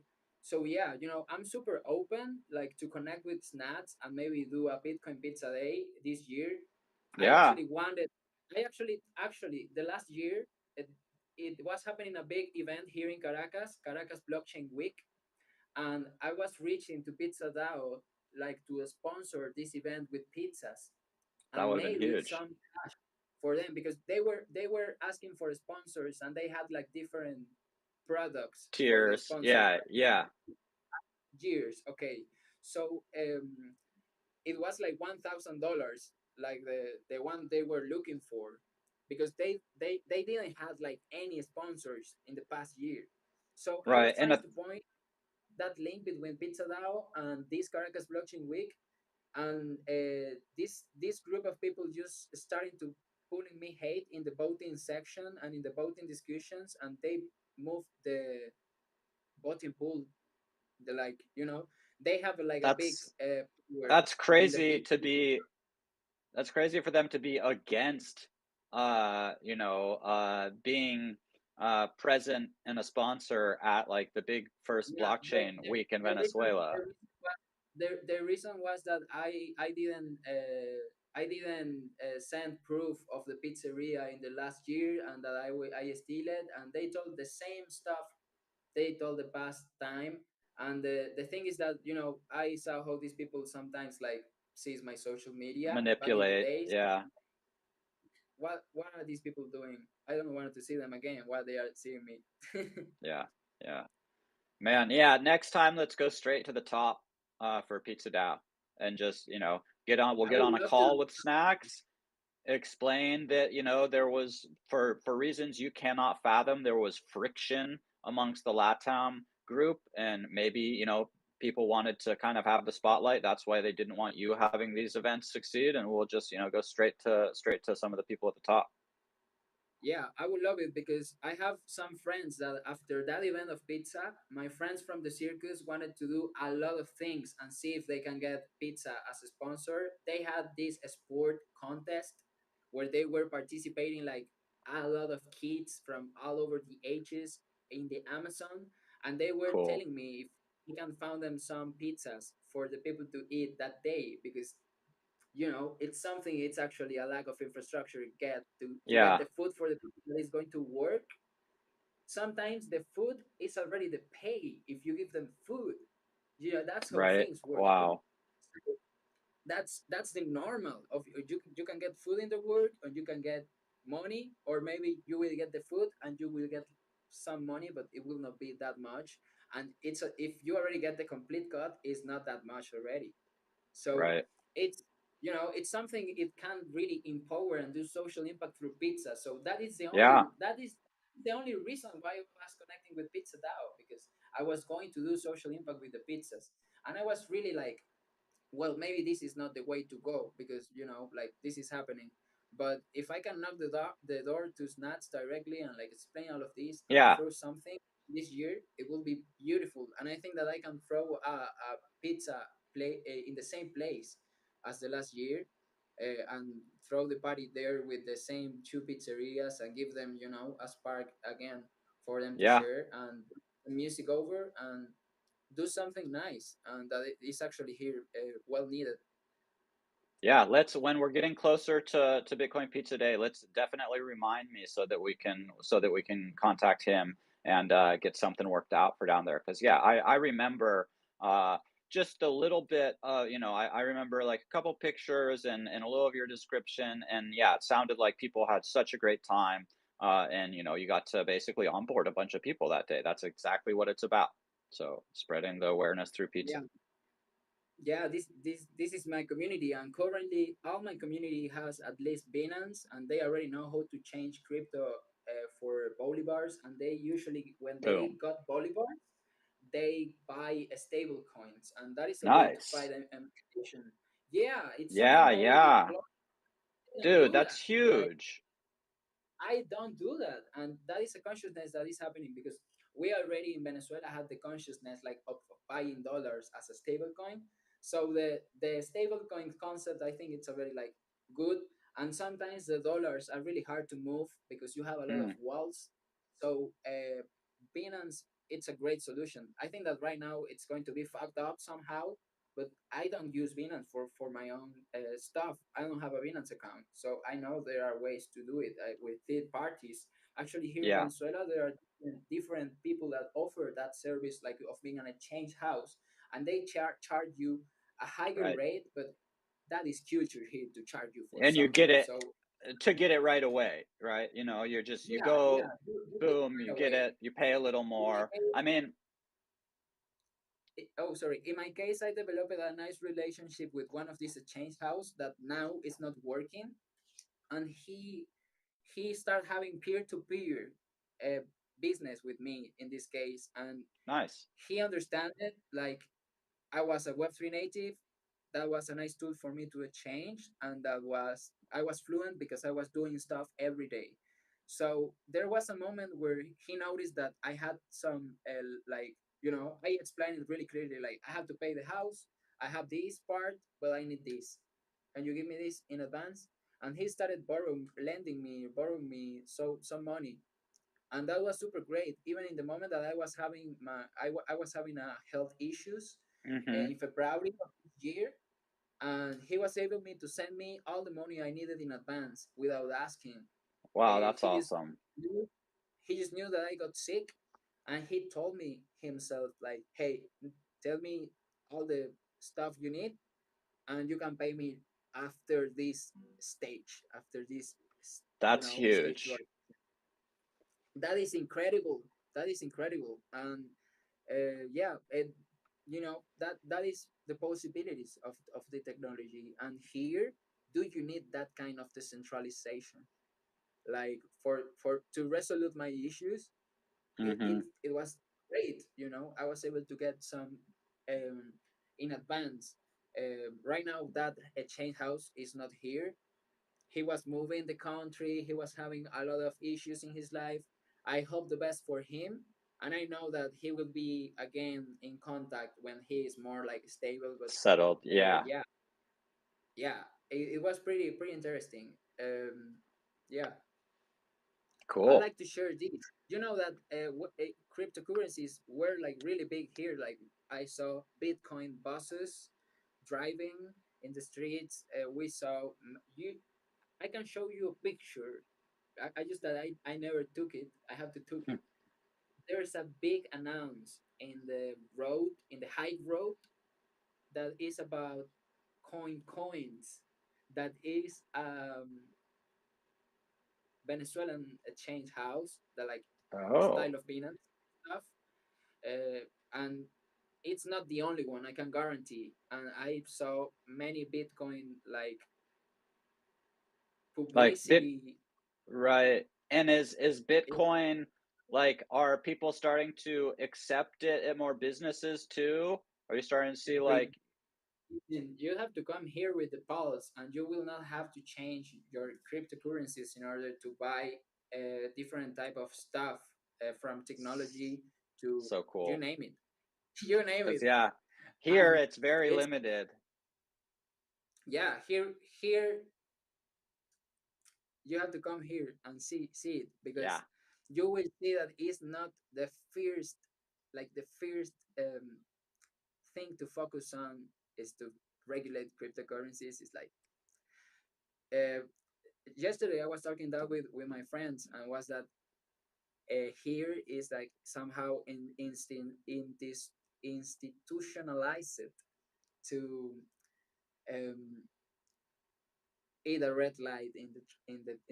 So yeah, I'm super open like to connect with Snats and maybe do a Bitcoin pizza day this year. I yeah, actually wanted I actually the last year it was happening a big event here in Caracas Blockchain Week, and I was reaching to Pizza DAO like to sponsor this event with pizzas that and would have been maybe huge. some for them, because they were asking for sponsors, and they had like different products for the Tears, sponsors yeah, yeah, years. Okay, so it was like $1,000, like the one they were looking for, because they didn't have like any sponsors in the past year. So I right, was and trying to point that link between Pizza DAO and this Caracas Blockchain Week, and this group of people just starting to pulling me hate in the voting section and in the voting discussions, and they moved the voting pool. The like they have like a big that's power that's in the crazy to people. be That's crazy for them to be against, being, present and a sponsor at, like, the big first Yeah, blockchain week in Venezuela. the reason was that I didn't send proof of the pizzeria in the last year, and that I steal it, and they told the same stuff they told the past time. And the thing is that I saw how these people sometimes like sees my social media back in the Manipulate, days. yeah, What are these people doing? I don't want to see them again while they are seeing me. yeah, yeah. Man, yeah, next time, let's go straight to the top, for Pizza DAO, and just, get on we'll I get would on a love to. call with Snacks, explained that, there was, for reasons you cannot fathom, there was friction amongst the LATAM group, and maybe, people wanted to kind of have the spotlight. That's why they didn't want you having these events succeed, and we'll just, go straight to some of the people at the top. Yeah, I would love it because I have some friends that after that event of pizza, my friends from the circus wanted to do a lot of things and see if they can get pizza as a sponsor. They had this sport contest where they were participating like a lot of kids from all over the ages in the Amazon, and they were Cool. telling me if we can find them some pizzas for the people to eat that day because it's something, it's actually a lack of infrastructure get to get Yeah, the food for the people that is going to work. Sometimes the food is already the pay if you give them food. That's how right. things work. Wow. That's the normal of you can get food in the work, or you can get money, or maybe you will get the food and you will get some money, but it will not be that much. And if you already get the complete cut, it's not that much already. So Right. it's it's something it can really empower and do social impact through pizza. So Yeah. that is the only reason why I was connecting with Pizza DAO, because I was going to do social impact with the pizzas, and I was really like, well, maybe this is not the way to go because like this is happening. But if I can knock the door to Snats directly and like explain all of this and Yeah. throw something this year, it will be beautiful. And I think that I can throw a pizza play in the same place as the last year, and throw the party there with the same two pizzerias and give them a spark again for them to Yeah. share and music over and do something nice, and that it is actually here well needed. Yeah, let's, when we're getting closer to Bitcoin Pizza Day, let's definitely remind me so that we can contact him and get something worked out for down there. Because yeah, I remember uh, just a little bit. I remember like a couple pictures and a little of your description, and yeah, it sounded like people had such a great time. And you got to basically onboard a bunch of people that day. That's exactly what it's about. So spreading the awareness through pizza. Yeah, yeah. This is my community, and currently all my community has at least Binance, and they already know how to change crypto for bolivars. And they usually, when they Boom. got bolivars, they buy stable coins, and that is a way to fight Nice. inflation. Yeah, it's something Yeah, that already yeah. deployed. I don't Dude, do that's that. Like huge. I don't do that, and that is a consciousness that is happening because we already in Venezuela had the consciousness like of buying dollars as a stable coin. So the stable coin concept, I think it's already like good. And sometimes the dollars are really hard to move because you have a lot of Mm, walls. So Binance, it's a great solution. I think that right now it's going to be fucked up somehow, but I don't use Binance for my own stuff. I don't have a Binance account, so I know there are ways to do it with third parties. Actually, here in yeah, Venezuela, there are different people that offer that service, like of being an exchange house, and they charge you a higher right. rate, but that is culture here to charge you for And you get something. it So to get it right away, right? You yeah, go, yeah, you get it boom, you right get away. it, you pay a little In my more. case, I mean, oh sorry, in my case, I developed a nice relationship with one of these exchange house that now is not working, and he started having peer-to-peer uh, business with me in this case, and nice. he understand it like I was a Web3 native. That was a nice tool for me to exchange, and I was fluent because I was doing stuff every day. So there was a moment where he noticed that I had some like I explained it really clearly, like I have to pay the house, I have this part, but I need this. Can you give me this in advance? And he started borrowing me some money, and that was super great. Even in the moment that I was having I was having health issues Hmm. in February of this year, and he was able me to send me all the money I needed in advance without asking. Wow, that's He just awesome. knew, he just knew that I got sick, and he told me himself like, "Hey, tell me all the stuff you need, and you can pay me after this stage, after this, That's stage huge. right." That is incredible. That is incredible. And yeah, that is the possibilities of the technology. And here do you need that kind of decentralization? Like for to resolve my issues, Hmm. it was great. I was able to get some um, in advance. Right now that exchange house is not here. He was moving the country. He was having a lot of issues in his life. I hope the best for him, and I know that he will be again in contact when he is more like stable. But Settled. Yeah. yeah, yeah, it was pretty interesting. Yeah, I Cool. like to share this. You know that cryptocurrencies were like really big here. Like I saw Bitcoin buses driving in the streets. We saw you. I can show you a picture. I just that I never took it. I have to took it. There's a big announce in the road, in the high road, that is about coins. That is Venezuelan exchange house. That like Oh, style of Binance stuff. And it's not the only one, I can guarantee. And I saw many Bitcoin like like bit publicity. right. And is It, Bitcoin, like, are people starting to accept it at more businesses too? Are you starting to see they, like, you have to come here with the pulse, and you will not have to change your cryptocurrencies in order to buy different type of stuff, from technology to so you cool? name it. You name Because it. yeah, here And it's very it's limited. yeah, here you have to come here and see it, Yeah. because you will see that it's not the first, like the first thing to focus on is to regulate cryptocurrencies. It's like uh, yesterday I was talking that with my friends, and was that here is like somehow in this institutionalized to um, eat a red light in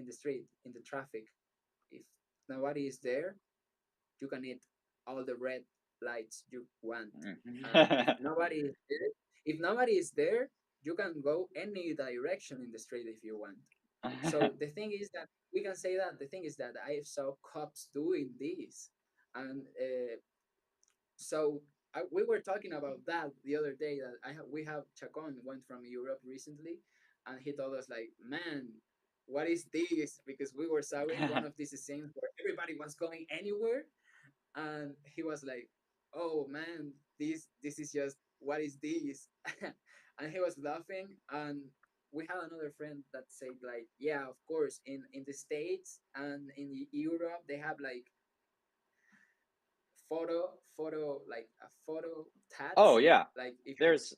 the street, in the traffic. If nobody is there, you can eat all the red lights you want. And if nobody is there, you can go any direction in the street if you want. So the thing is that we can say that the thing is that I saw cops doing this. And we were talking about that the other day, that we have Chacon went from Europe recently, and he told us like, man, what is this? Because we were showing one of these scenes where everybody was going anywhere, and he was like, "Oh man, this is just what is this?" And he was laughing, and we had another friend that said like, "Yeah, of course, in the States and in Europe they have like photo like a photo Oh tats, yeah. like if There's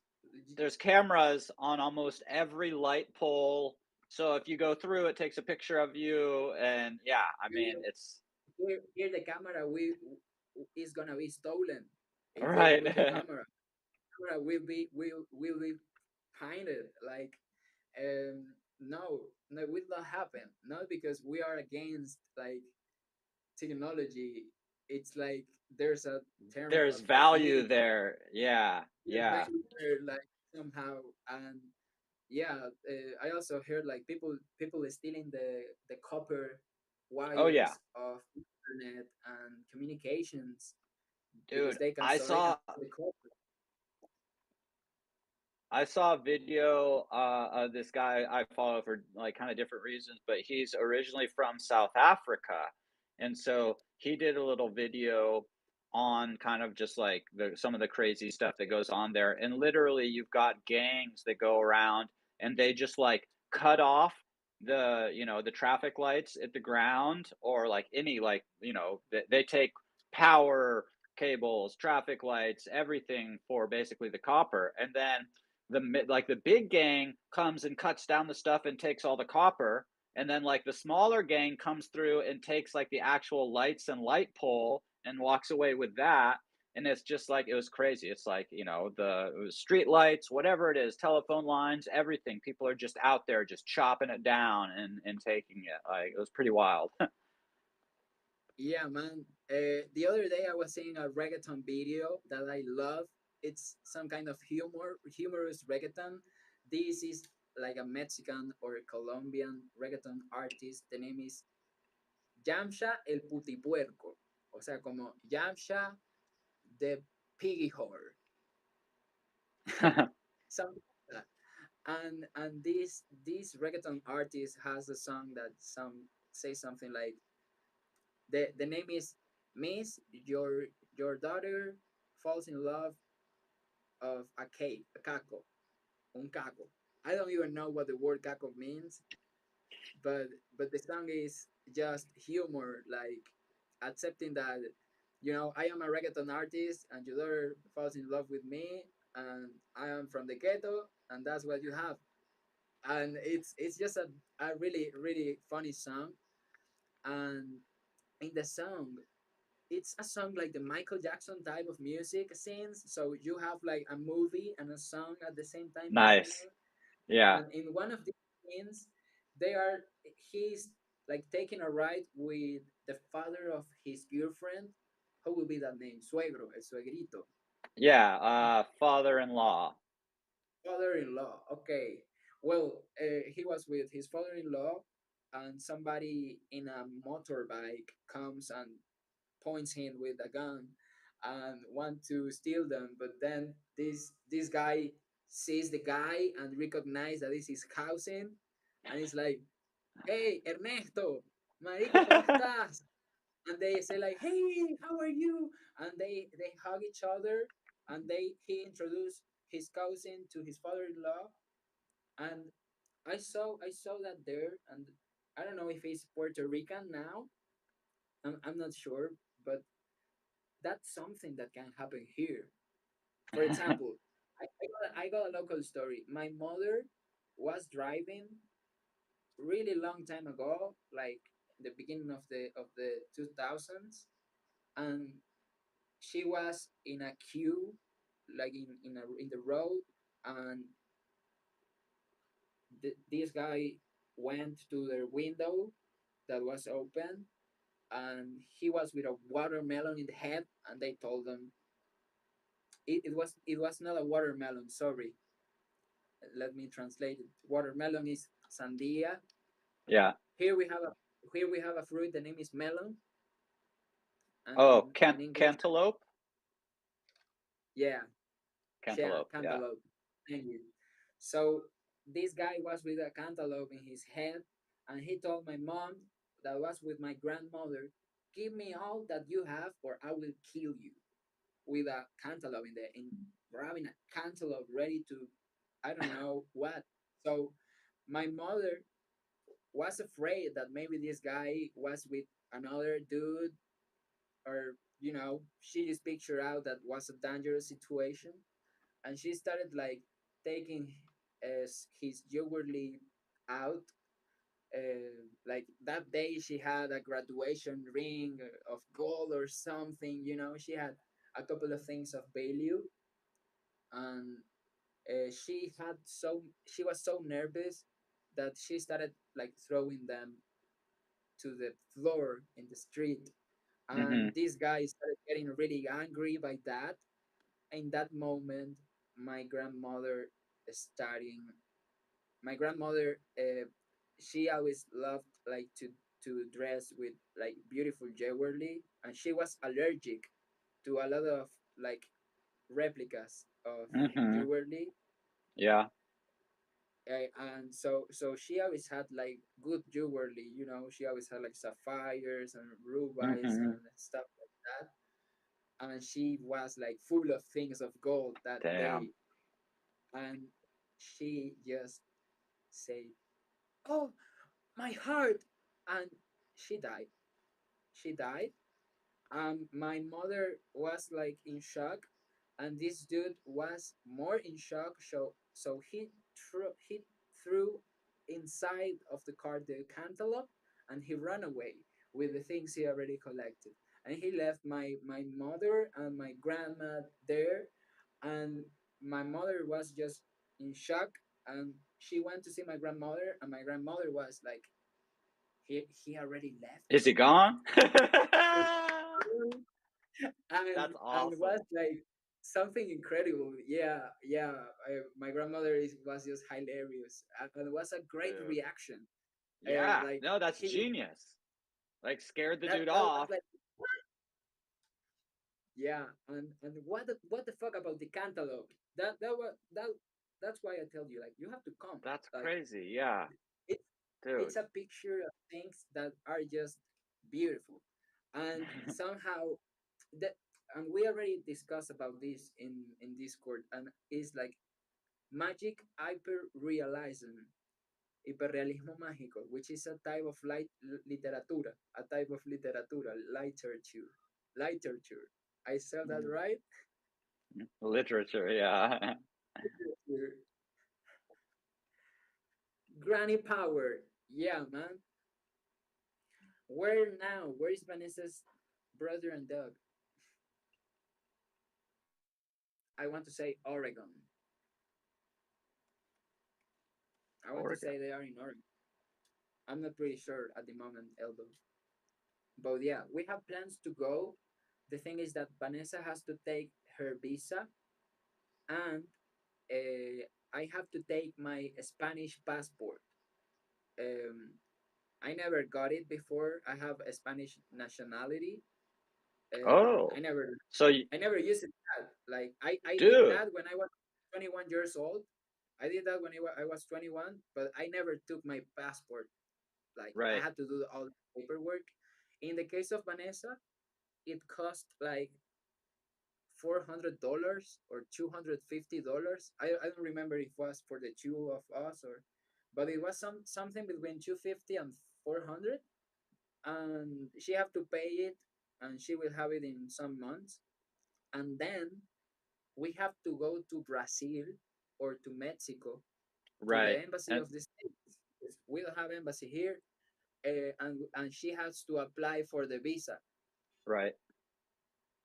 there's cameras on almost every light pole. So if you go through, it takes a picture of you, and yeah, I mean you it's here the camera we is gonna be stolen if they right. put the camera will be painted like no, no, it will not happen, not because we are against like technology. It's like there's a term There's of value need. there. Yeah, There's yeah. value there, like somehow. And yeah, I also heard like people is stealing the copper Oh yeah, wires of internet and communications, because dude. they can steal the copper. I saw a video of this guy I follow for like kind of different reasons, but he's originally from South Africa. And so he did a little video on kind of just like some of the crazy stuff that goes on there. And literally you've got gangs that go around and they just like cut off the traffic lights at the ground, or like any like, they take power cables, traffic lights, everything for basically the copper. And then the big gang comes and cuts down the stuff and takes all the copper, and then like the smaller gang comes through and takes like the actual lights and light pole and walks away with that. And it's just like, it was crazy. It's like, the street lights, whatever it is, telephone lines, everything, people are just out there just chopping it down and taking it. Like, it was pretty wild. Yeah, man. The other day I was seeing a reggaeton video that I love. It's some kind of humorous reggaeton. This is like a Mexican or a Colombian reggaeton artist. The name is Yamsha el Putipuerco. O sea, como Yamsha the Piggy Whore. Something like that. And this reggaeton artist has a song that some say something like the name is Miss your daughter falls in love of a cake, a caco, un caco. I don't even know what the word caco means, but the song is just humor, like accepting that I am a reggaeton artist and your daughter falls in love with me and I am from the ghetto and that's what you have. And it's just a really really funny song. And in the song, it's a song like the Michael Jackson type of music scenes. So you have like a movie and a song at the same time Nice. happening. Yeah. And in one of these scenes, they are he's like taking a ride with the father of his girlfriend. How will be that name? Suegro, el suegrito. Yeah, father-in-law. Father-in-law. Okay. Well, he was with his father-in-law, and somebody in a motorbike comes and points him with a gun and want to steal them. But then this guy sees the guy and recognize that this is his cousin, and he's like, "Hey, Ernesto, marico, ¿cómo estás?" And they say like, "Hey, how are you?" And they hug each other, and he introduced his cousin to his father-in-law. And I saw that there, and I don't know if he's Puerto Rican now. I'm not sure, but that's something that can happen here. For example, I got a local story. My mother was driving really long time ago, like the beginning of the 2000s, and she was in a queue, like in the road, and this guy went to their window that was open, and he was with a watermelon in the head, and they told him it was not a watermelon. Sorry, let me translate it. Watermelon is sandia. Yeah. Here we have a fruit. The name is melon, and Oh, in English, cantaloupe? yeah, yeah, Cantaloupe, yeah. cantaloupe. Thank you. So this guy was with a cantaloupe in his head, and he told my mom that was with my grandmother, "Give me all that you have, or I will kill you." With a cantaloupe in grabbing a cantaloupe ready to, I don't know what. So my mother was afraid that maybe this guy was with another dude, or she just pictured out that was a dangerous situation, and she started like taking his jewelry out. Like that day she had a graduation ring of gold or something. She had a couple of things of value. And she was so nervous that she started like throwing them to the floor in the street. And Mhm. this guy started getting really angry by that. In that moment, my grandmother starting my grandmother she always loved like to dress with like beautiful jewelry, and she was allergic to a lot of like replicas of Mhm. jewelry. Yeah. And so she always had like good jewelry. She always had like sapphires and rubies Mhm. and stuff like that. And she was like full of things of gold that Damn. day. And she just said, "Oh, my heart!" And she died. She died. My mother was like in shock, and this dude was more in shock. So he threw inside of the car the cantaloupe, and he ran away with the things he already collected. And he left my mother and my grandma there, and my mother was just in shock. And she went to see my grandmother, and my grandmother was like, he already left. Is it gone? and That's was awesome. like something incredible. Yeah, yeah. My grandmother was just hilarious, and it was a great Dude. reaction. Yeah. Like No, that's he genius. Like scared the dude that was off. like, yeah. And what the fuck about the cantaloupe? That's why I tell you, like, you have to come. That's Like, crazy. Yeah. it's Dude. it's a picture of things that are just beautiful, and somehow that, and we already discussed about this in Discord, and it's like magic hiperrealismo mágico, which is a type of literatura, a type of literatura, literature. I said that Mm. right? Literature. Yeah. Literature. Granny power. Yeah, man. Where now? Where is Vanessa's brother and dog? I want to say Oregon. I want to Oregon. say they are in Oregon. I'm not pretty sure at the moment, Elbow. But yeah, we have plans to go. The thing is that Vanessa has to take her visa, and I have to take my Spanish passport. Um, I never got it before. I have a Spanish nationality. I Oh. never, So, I never used that. Like I did dude. that when I was 21 years old. I did that when I was 21, but I never took my passport. Like I Right. had to do all the paperwork. In the case of Vanessa, it cost like $400 or $250. I don't remember if it was for the two of us, or, but it was something between 250 and 400, and she have to pay it, and she will have it in some months, and then we have to go to Brazil or to Mexico to the Right. embassy And of the states. We don't have embassy here, and she has to apply for the visa, right.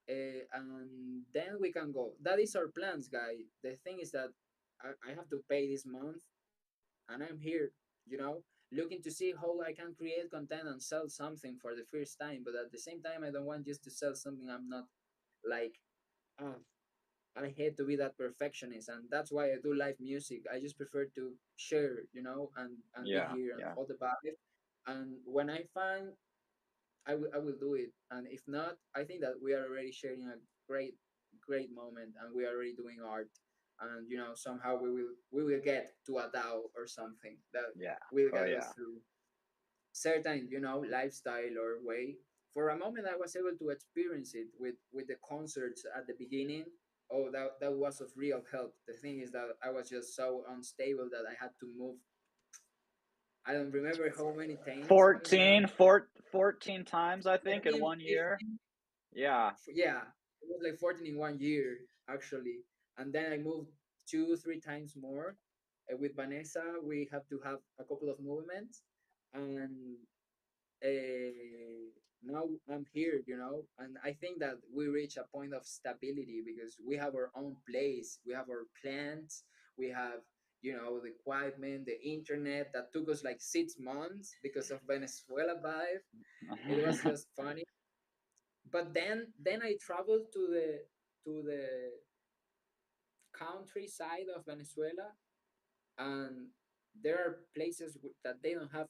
and then we can go. That is our plans, guy. The thing is that I have to pay this month, and I'm here, looking to see how I can create content and sell something for the first time. But at the same time, I don't want just to sell something I'm not like. Oh, I hate to be that perfectionist, and that's why I do live music. I just prefer to share, and be Yeah. here and Yeah. all about it. And when I find, I will do it. And if not, I think that we are already sharing a great moment, and we are already doing art. And somehow we will get to a DAO or something that Yeah. will Oh get us yeah. through certain lifestyle or way. For a moment, I was able to experience it with the concerts at the beginning. Oh, that was of real help. The thing is that I was just so unstable that I had to move. I don't remember how many times. I don't know, 14 times I think in 14, one year. 15. Yeah. Yeah, it was like 14 in one year actually. And then I moved 2 3 times more. With Vanessa we have to have a couple of movements, and now I'm here, and I think that we reach a point of stability because we have our own place, we have our plants, we have the equipment, the internet that took us like 6 months because of Venezuela vibe. It was just funny. But then I traveled to the countryside of Venezuela, and there are places that they don't have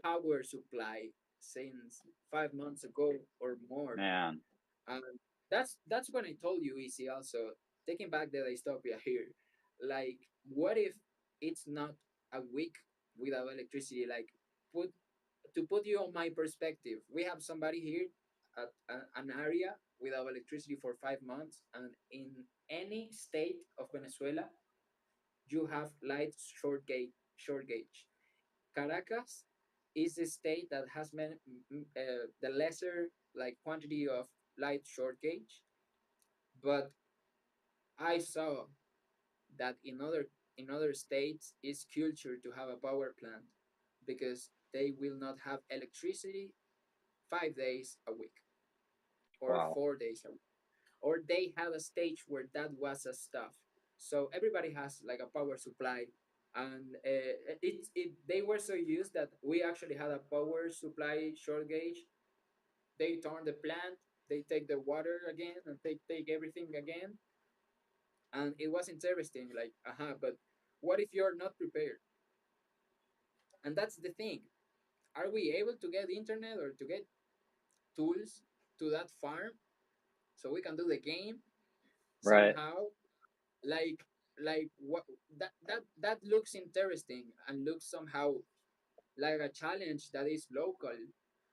power supply since 5 months ago or more. Man. And that's when I told you, Easy, also taking back the dystopia here. Like, what if it's not a week without electricity? Like, put to put you on my perspective, we have somebody here at an area without electricity for 5 months, and in any state of Venezuela, you have light short gauge. Caracas is the state that has the lesser like quantity of light short gauge, but I saw that in other states it's culture to have a power plant because they will not have electricity 5 days a week or Wow. 4 days a week, or they had a stage where that was a stuff. So everybody has like a power supply, and they were so used that we actually had a power supply short gauge. They turn the plant, they take the water again, and they take everything again, And it was interesting, like, but what if you're not prepared? And that's the thing. Are we able to get internet or to get tools to that farm so we can do the game Right. somehow? Like, what, that looks interesting and looks somehow like a challenge that is local,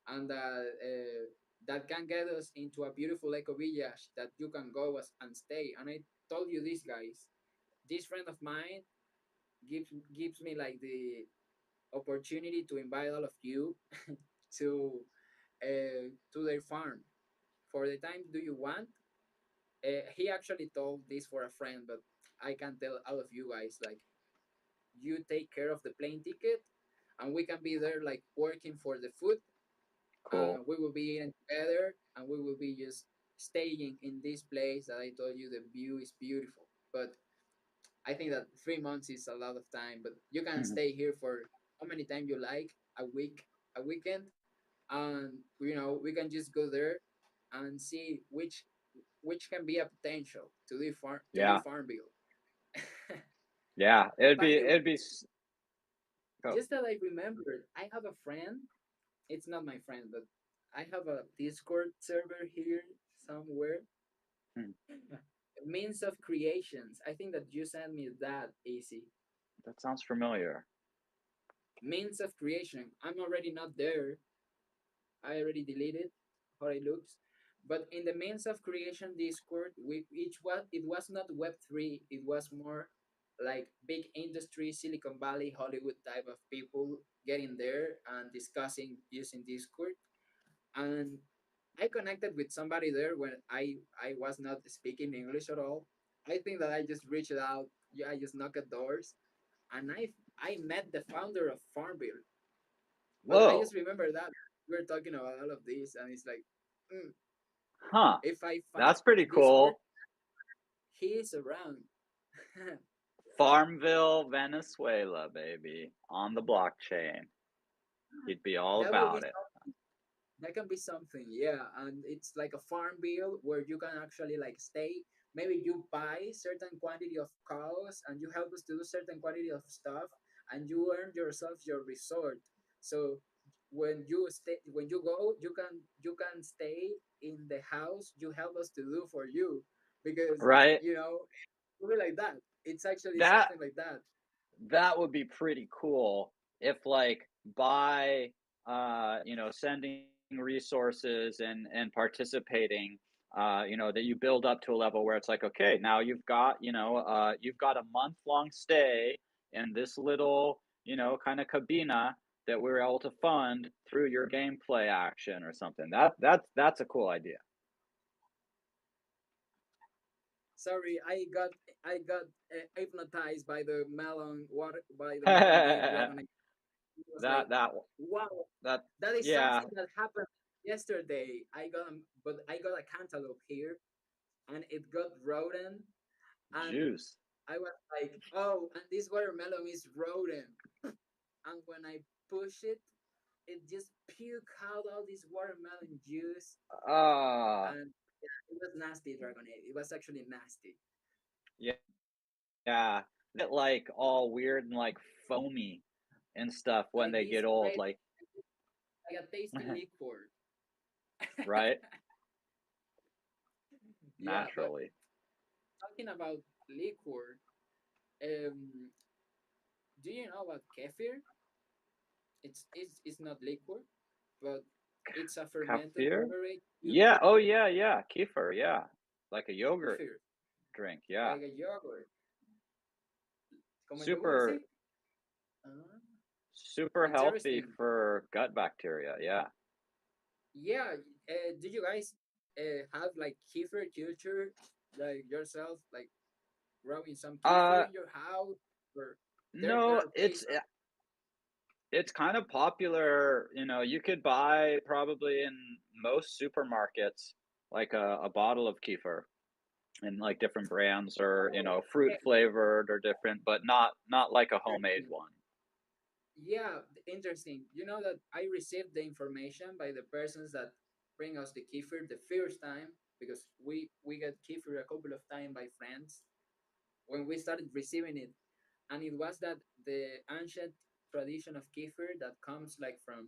and that can get us into a beautiful eco village that you can go and stay. And I told you this, guys, this friend of mine gives me like the opportunity to invite all of you to to their farm for the time do you want. He actually told this for a friend, but I can tell all of you guys, like, you take care of the plane ticket, and we can be there like working for the food. Cool. We will be eating together, and we will be just staying in this place that I told you the view is beautiful. But I think that 3 months is a lot of time, but you can Mhm. stay here for how many time you like, a week, a weekend, and we can just go there and see which can be a potential to do Yeah. Farmville. Yeah. By the way, Go. just that I remembered, I have a friend. It's not my friend, but I have a Discord server here somewhere. Hmm. Means of creations. I think that you sent me that, easy. That sounds familiar. Means of creation. I'm already not there. I already deleted how it looks. But in the means of creation Discord, it was not Web3. It was more like big industry, Silicon Valley, Hollywood type of people getting there and discussing using Discord. And I connected with somebody there when I was not speaking English at all. I think that I just reached out. Yeah, I just knocked at doors, and I met the founder of Farmville. But I Whoa. just remember that we're talking about all of this, and it's like, mm, Huh. if I find That's pretty the Discord, cool. he is around. Farmville, Venezuela, baby, on the blockchain. He'd be all That will about be it. that can be something, yeah. And it's like a farm bill where you can actually like stay. Maybe you buy certain quantity of cows and you help us to do certain quantity of stuff, and you earn yourself your resort. So when you go, you can stay in the house you help us to do for you, because Right? it'll be like that. It's actually That something like that. that would be pretty cool if like by sending resources and participating that you build up to a level where it's like, okay, now you've got a month long stay in this little kind of cabina that we're able to fund through your gameplay action or something. That's a cool idea. Sorry, I got hypnotized by the melon water, by the melon game dragon. It was like, that that wow, that that is yeah, something that happened yesterday. But I got a cantaloupe here, and it got rodent, and juice. I was like, oh, and this watermelon is rodent. And when I push it, it just puke out all this watermelon juice, uh and yeah, it was nasty, Dragonade. It was actually nasty. Yeah, get like all weird and like foamy and stuff when Like they this get old, red, like like a tasty liquor. right? Yeah, but Naturally. talking about liquor, um, do you know about kefir? It's not liquor, but it's a fermented Kefir? beverage. You Yeah. put Oh yeah, yeah. Kefir. Yeah, like a yogurt kefir drink. Yeah, like a yogurt, como el yogur, super sí. Ah, super healthy interesting. for gut bacteria. Yeah. Yeah. Do you guys have like kefir culture, like yourself, like growing some kefir Uh, in your house, or there no, are places? it's kind of popular. You could buy probably in most supermarkets like a bottle of kefir and like different brands or Oh, fruit okay. flavored or different, but not like a homemade Interesting. one. Yeah, interesting. You know that I received the information by the persons that bring us the kefir the first time, because we get kefir a couple of times by friends, when we started receiving it, and it was that the ancient tradition of kefir that comes like from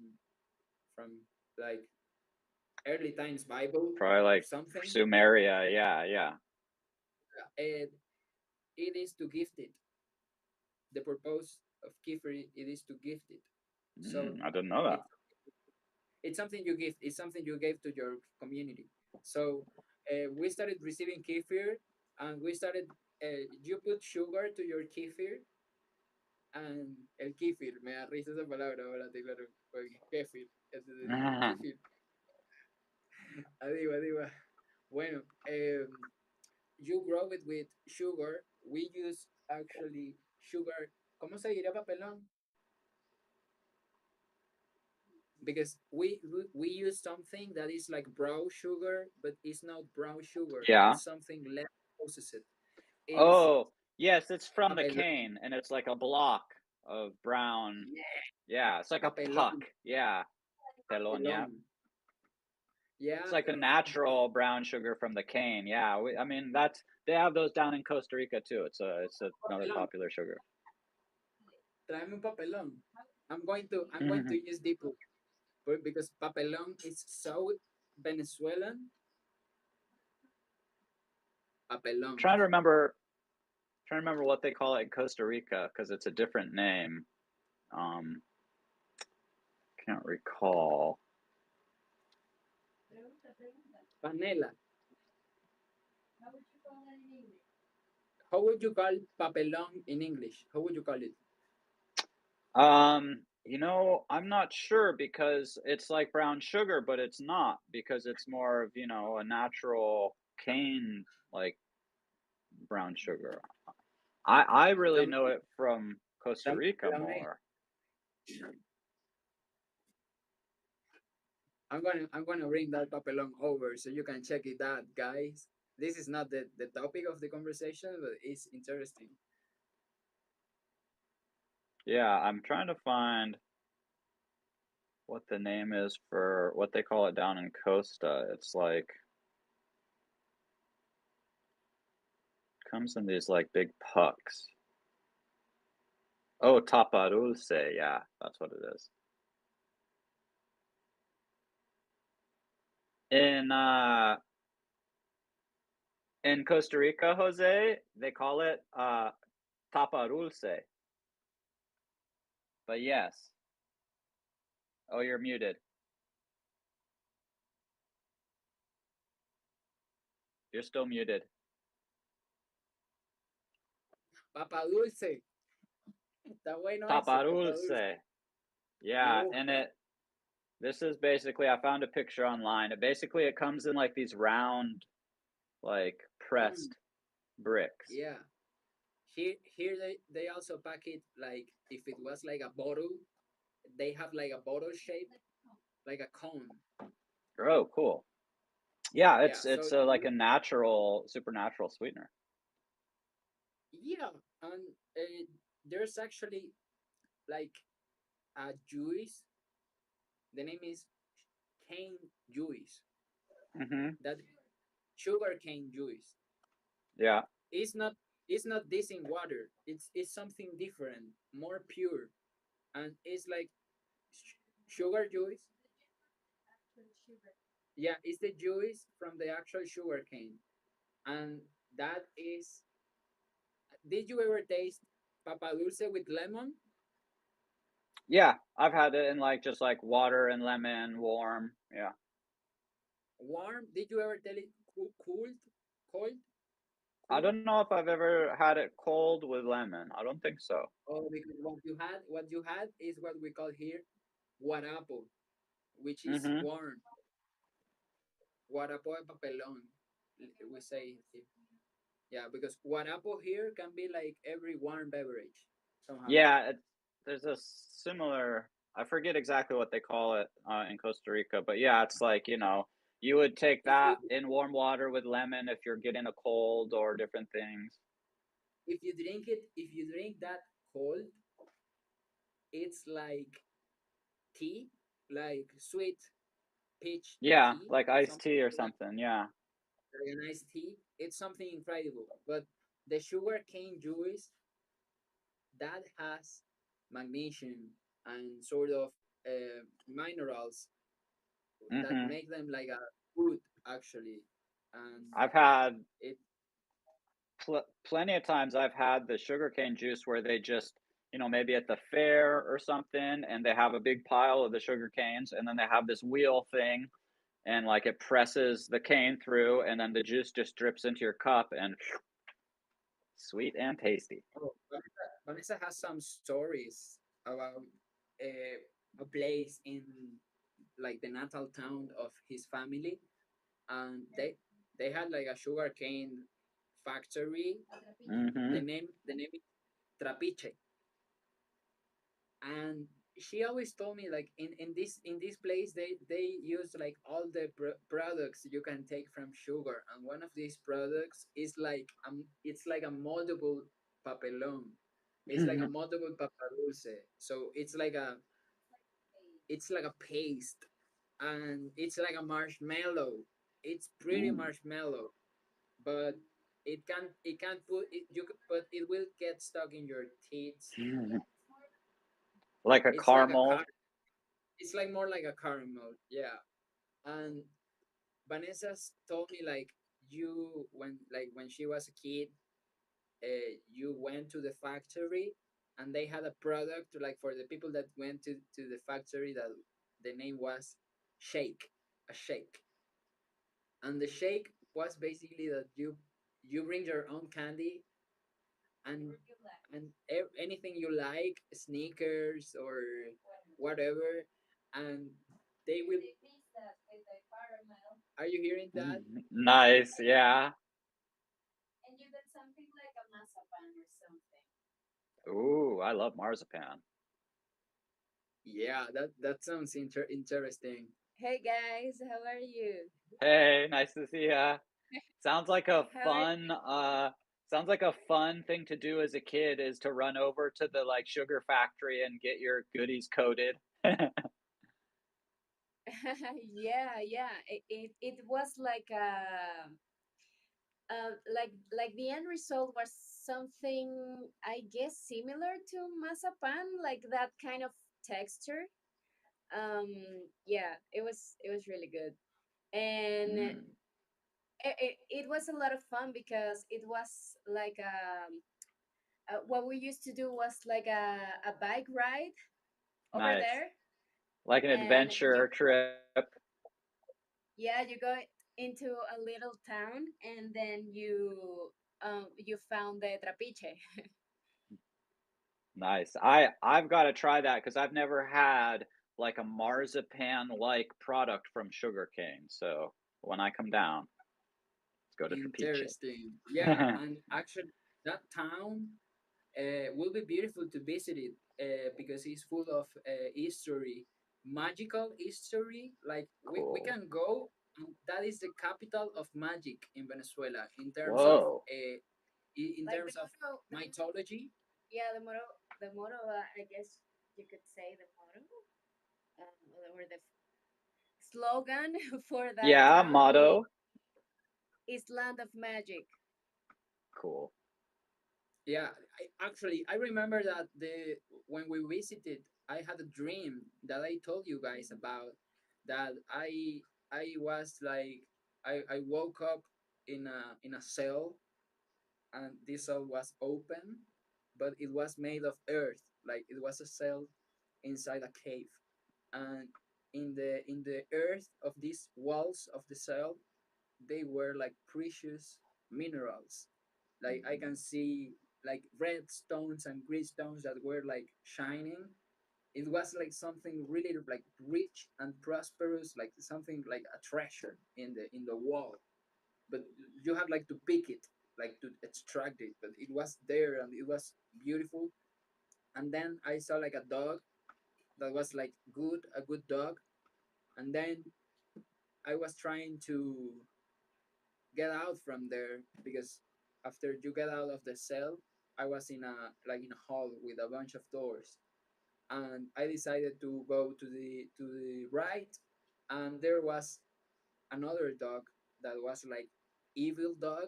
like early times Bible Probably or like something. Sumeria. Yeah, yeah. It is to gift it. The purpose of kefir it is to gift it. So I didn't know that. it it's something you give. It's something you gave to your community. So we started receiving kefir, and we started. You put sugar to your kefir, and el kefir. Me da risa esa palabra, ahora claro. Porque kefir, kefir. Adiva, adiva. Bueno, you grow it with sugar. We use actually sugar. ¿Cómo se diría papelón? Because we use something that is like brown sugar, but it's not brown sugar. Yeah. It's something less processed. Is Oh, yes, it's from the papelón. cane, and it's like a block of brown. Yeah, Yeah, it's like a papelón, puck. Yeah, pelon. Yeah, papelón. it's Yeah, like the natural brown sugar from the cane. Yeah, I mean that's they have those down in Costa Rica too. It's another papelón. popular sugar. Tráeme un papelón. I'm going to use deeply, because papelón is so Venezuelan. Papelón. Trying to remember, trying to remember what they call it in Costa Rica because it's a different name. Um, can't recall. Panela. How would you call papelón in English? How would you call it? I'm not sure because it's like brown sugar, but it's not because it's more of, a natural cane like brown sugar. I really Dame, know it from Costa dame Rica papelón ahí. more. I'm gonna bring that papelón over so you can check it out, guys. This is not the topic of the conversation, but it's interesting. Yeah, I'm trying to find what the name is for what they call it down in Costa. It's like comes in these like big pucks. Oh, tapa dulce. Yeah, that's what it is. In in Costa Rica, Jose, they call it tapa dulce. But yes. Oh, you're muted. You're still muted. Papa dulce. Está bueno eso, Tapa papa dulce. dulce. Me Yeah, and gusta. this is basically I found a picture online. It comes in like these round, like Mm, pressed bricks. yeah. Here they also pack it like if it was like a bottle, they have like a bottle shape, like a cone. Oh, cool. Yeah, Yeah. it's So like a natural, supernatural sweetener. yeah, and there's actually like a juice. The name is cane juice. Mm-hmm. That sugar cane juice. Yeah. It's not it's not this in water. It's something different, more pure, and it's like sugar juice. Yeah, it's the juice from the actual sugar cane, and that is. Did you ever taste papa dulce with lemon? Yeah, I've had it in like just like water and lemon, warm. Yeah. Warm? Did you ever tell it cold? Cold? I Cool? don't know if I've ever had it cold with lemon. I don't think so. Oh, because what you had is what we call here guarapo, which is Mm-hmm. warm. Guarapo de papelón, we say here. Yeah, because guarapo here can be like every warm beverage somehow. Yeah, there's a similar. I forget exactly what they call it in Costa Rica, but yeah, it's like you would take If you that in warm water with lemon if you're getting a cold or different things. if you drink that cold, it's like tea, like sweet peach Yeah, tea, like iced something tea or like that, something. Yeah. like a nice tea. It's something incredible. But the sugar cane juice that has magnesium and sort of minerals that Hmm. make them like a food actually, and I've had it plenty of times. I've had the sugarcane juice where they just, maybe at the fair or something, and they have a big pile of the sugar canes, and then they have this wheel thing, and like it presses the cane through, and then the juice just drips into your cup, and sweet and tasty. oh, Vanessa has some stories about a place in like the natal town of his family, and they had like a sugarcane factory. Hmm. The name is Trapiche, and she always told me like in this place they use like all the products you can take from sugar, and one of these products is like it's like a moldable papelon. It's like a moldable papadulce, so it's like a paste, and it's like a marshmallow. It's pretty Mm. marshmallow, but it can't put it but it will get stuck in your teeth. Like a It's like a caramel. it's like more like a caramel, yeah. And Vanessa told me like when she was a kid, you went to the factory and they had a product like for the people that went to the factory that the name was shake, a shake. And the shake was basically that you bring your own candy, and anything you like, sneakers or whatever, and they will. Are you hearing that? Mm, nice, yeah. Ooh, I love marzipan. Yeah, that sounds interesting. Hey guys, how are you? Hey, nice to see ya. Sounds like a How are fun sounds like a fun thing to do as a kid is to run over to the like sugar factory and get your goodies coated. yeah, yeah. It was like like the end result was something I guess similar to mazapan, like that kind of texture. Um, yeah, it was really good, and Mm, it was a lot of fun because it was like what we used to do was like a bike ride over nice. there, Like an and adventure trip. yeah, you go into a little town, and then you found the trapiche. Nice. I've got to try that because I've never had like a marzipan-like product from sugarcane. So when I come down, let's go to Trapiche. Interesting. Yeah, and actually, that town will be beautiful to visit it because it's full of history, magical history. Like we Cool. can go, and that is the capital of magic in Venezuela in terms of Whoa. in like terms of mythology. Yeah, the motto, I guess you could say the motto, or the slogan for that Yeah, town motto. is "Land of Magic." Cool. Yeah, I remember that the when we visited, I had a dream that I told you guys about. That I was like I woke up in a cell, and this cell was open, but it was made of earth. Like it was a cell inside a cave, and in the earth of these walls of the cell, they were like precious minerals. Like I can see like red stones and green stones that were like shining. It was like something really like rich and prosperous, like something like a treasure in the wall. But you have like to pick it, like to extract it. But it was there and it was beautiful. And then I saw like a dog that was like a good dog. And then I was trying to get out from there because after you get out of the cell, I was in a hall with a bunch of doors, and I decided to go to the right, and there was another dog that was like evil dog,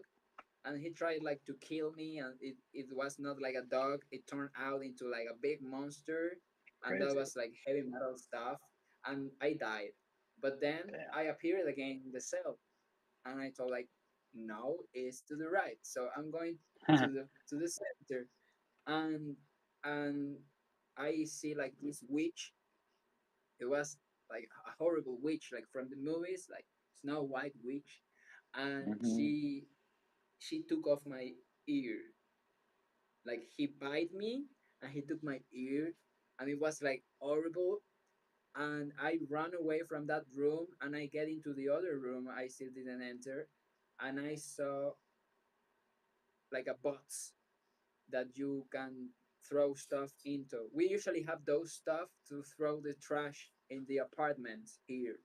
and he tried like to kill me, and it was not like a dog, it turned out into like a big monster, and that Crazy. was like heavy metal stuff, and I died. But then Damn. I appeared again in the cell, and I told like, no, it's to the right, so I'm going to the center, and and I see like this witch. It was like a horrible witch, like from the movies, like Snow White witch, and Hmm. she took off my ear. Like he bite me and he took my ear, and it was like horrible. And I ran away from that room, and I get into the other room I still didn't enter, and I saw like a box that you can throw stuff into. We usually have those stuff to throw the trash in the apartments here.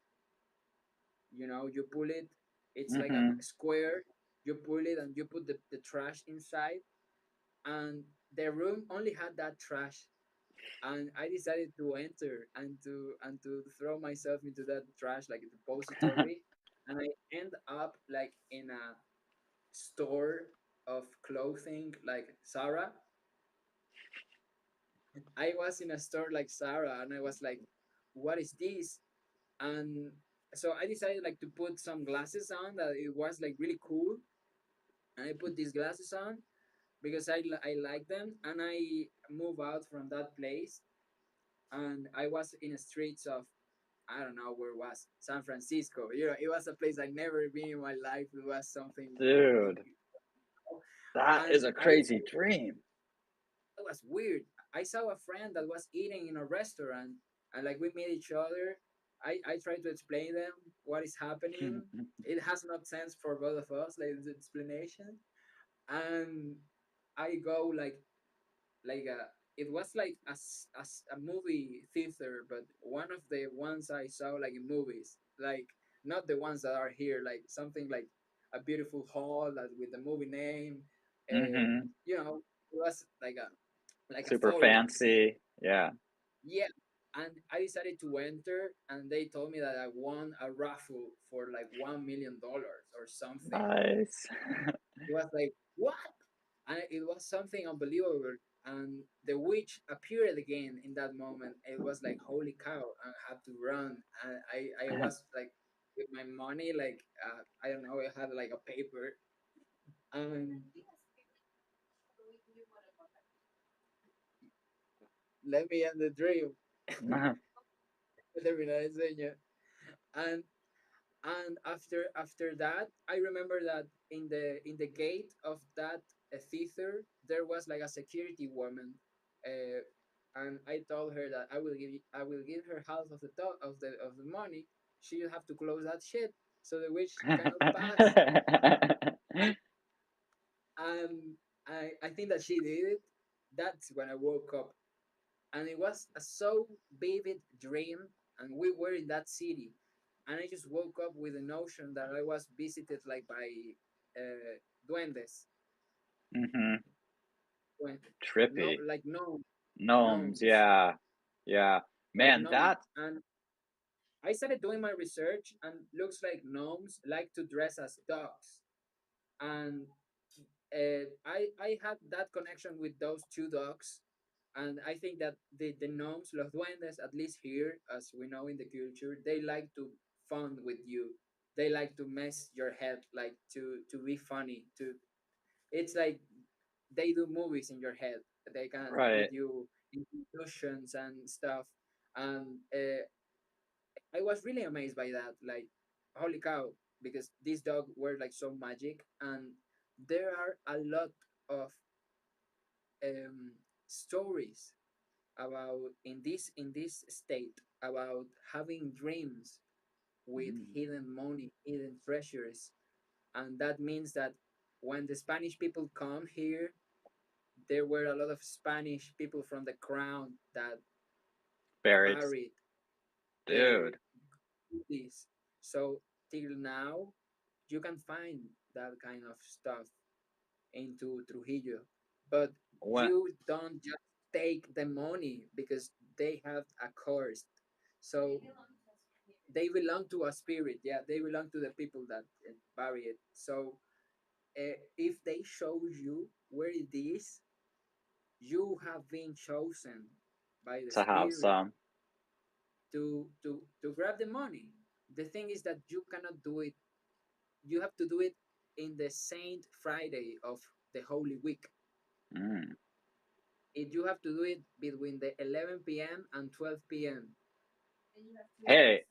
You know, you pull it, it's like a Hmm. square, you pull it and you put the trash inside, and the room only had that trash, and I decided to enter and to throw myself into that trash like a depository, and I end up like in a store of clothing like Sarah. I was in a store like Sarah, and I was like, what is this? And so I decided like to put some glasses on that it was like really cool, and I put these glasses on because I like them, and I move out from that place, and I was in the streets of, I don't know where it was, San Francisco. You know, it was a place I never been in my life. It was something, Dude, that is and a I crazy dream. it was weird. I saw a friend that was eating in a restaurant, and like we meet each other. I tried to explain them what is happening. It has not sense for both of us, like the explanation. And I go like a, it was like a movie theater, but one of the ones I saw like in movies, like not the ones that are here, like something like a beautiful hall that with the movie name. Hmm. You know, it was like a Super forum. fancy. Yeah. Yeah. And I decided to enter, and they told me that I won a raffle for like $1 million or something. Nice. It was like, what? And it was something unbelievable. And the witch appeared again in that moment. It was like, holy cow! I had to run. And I was like, with my money, like, I don't know, I had like a paper. And let me end the dream. Terminar el sueño. And and after that, I remember that in the gate of that theater there was like a security woman, uh, and I told her that I will give her half of of the money. She have to close that shit so the witch cannot pass. And I think that she did it. That's when I woke up, and it was a so vivid dream, and we were in that city, and I just woke up with the notion that I was visited like by duendes, Hmm. when no, Trippy. like no Gnomes. gnomes, Yeah. Yeah. like Man, gnomes. that. And I started doing my research, and looks like gnomes like to dress as dogs, and I had that connection with those two dogs, and I think that the gnomes, los duendes, at least here, as we know in the culture, they like to fun with you. They like to mess your head, like to be funny. To it's like they do movies in your head. They can Right. put you in illusions and stuff. And I was really amazed by that. Like, holy cow! Because these dogs were like so magic, and there are a lot of stories about in this state about having dreams with Mm. hidden money, hidden treasures, and that means that when the Spanish people come here, there were a lot of Spanish people from the crown that Buried. buried their Dude. goodies. So till now, you can find that kind of stuff into Trujillo, but What? you don't just take the money because they have a curse. So they belong to a spirit. Yeah, they belong to the people that bury it. So if they show you where it is, you have been chosen by the To have spirit some. to grab the money. The thing is that you cannot do it. You have to do it in the Saint Friday of the Holy Week. Mm. You have to do it between the 11 p.m. and 12 p.m. Hey,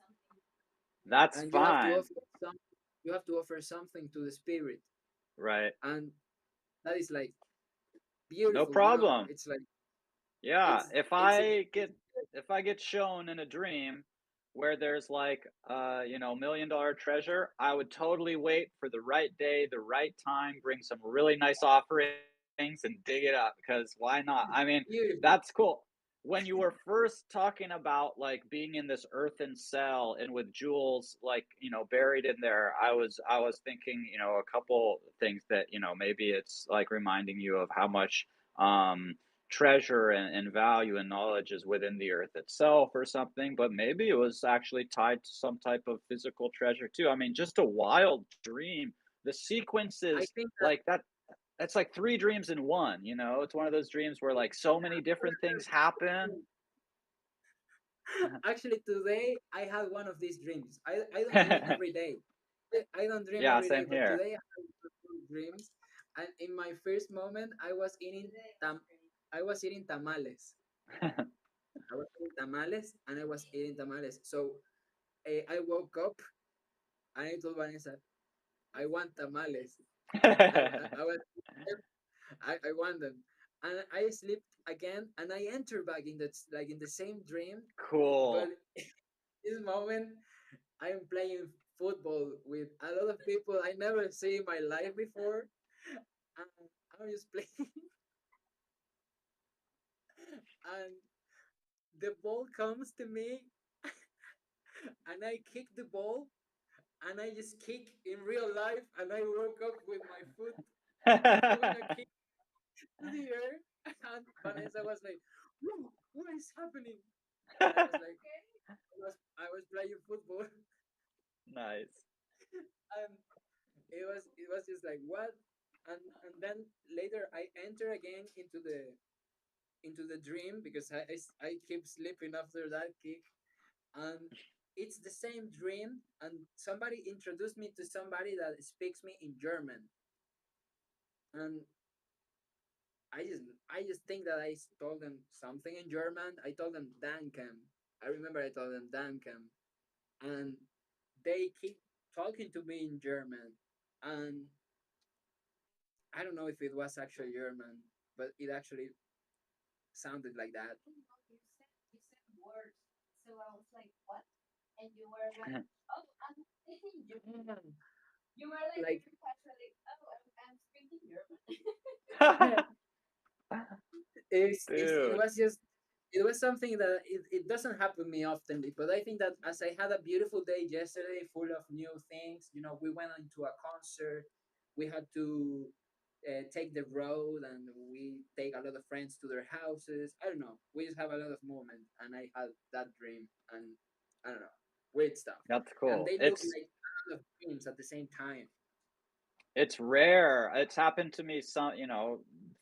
that's and you have to fine. offer some. You have to offer something to the spirit, Right. and that is like No beautiful. problem. It's like Yeah, it's if I get shown in a dream where there's like $1 million treasure, I would totally wait for the right day, the right time, bring some really nice offerings and dig it up because why not? I mean, beautiful. that's cool. When you were first talking about like being in this earthen cell and with jewels like, buried in there, I was thinking, a couple things that, maybe it's like reminding you of how much um treasure and value and knowledge is within the earth itself or something, but maybe it was actually tied to some type of physical treasure too. I mean, just a wild dream. The I sequences think that like that's like three dreams in one, It's one of those dreams where like so many different things happen. actually today I had one of these dreams. I don't dream every day. I don't dream Yeah, every day, same but here. today I had one of those dreams. And in my first moment, I was eating tamales. I was eating tamales, and I was eating tamales. So I woke up and I told Vanessa, I want tamales, and I was I want them, and I slept again, and I enter back in that like in the same dream, but Cool. this moment I'm playing football with a lot of people I never see in my life before, and I'm just playing, and the ball comes to me, and I kick the ball, and I just kick in real life, and I woke up with my foot doing a kick to the air, and Vanessa was like, "Whoa, what is happening?" And I was like, I was playing football, Nice. and it was just like what, and then later I enter again into the dream because I keep sleeping after that kick, and it's the same dream, and somebody introduced me to somebody that speaks me in German, and I just think that told them something in German. I told them Danken. I remember I told them Danken, and they keep talking to me in German, and I don't know if it was actually German, but it actually sounded like that. Like it Dude, was just it was something that it doesn't happen me often, but I think that as I had a beautiful day yesterday full of new things, we went into a concert, we had to take the road, and we take a lot of friends to their houses. I don't know, we just have a lot of moments, and I had that dream, and I don't know, weird stuff, that's and cool. they look It's like a lot of dreams at the same time. It's rare. It's happened to me some,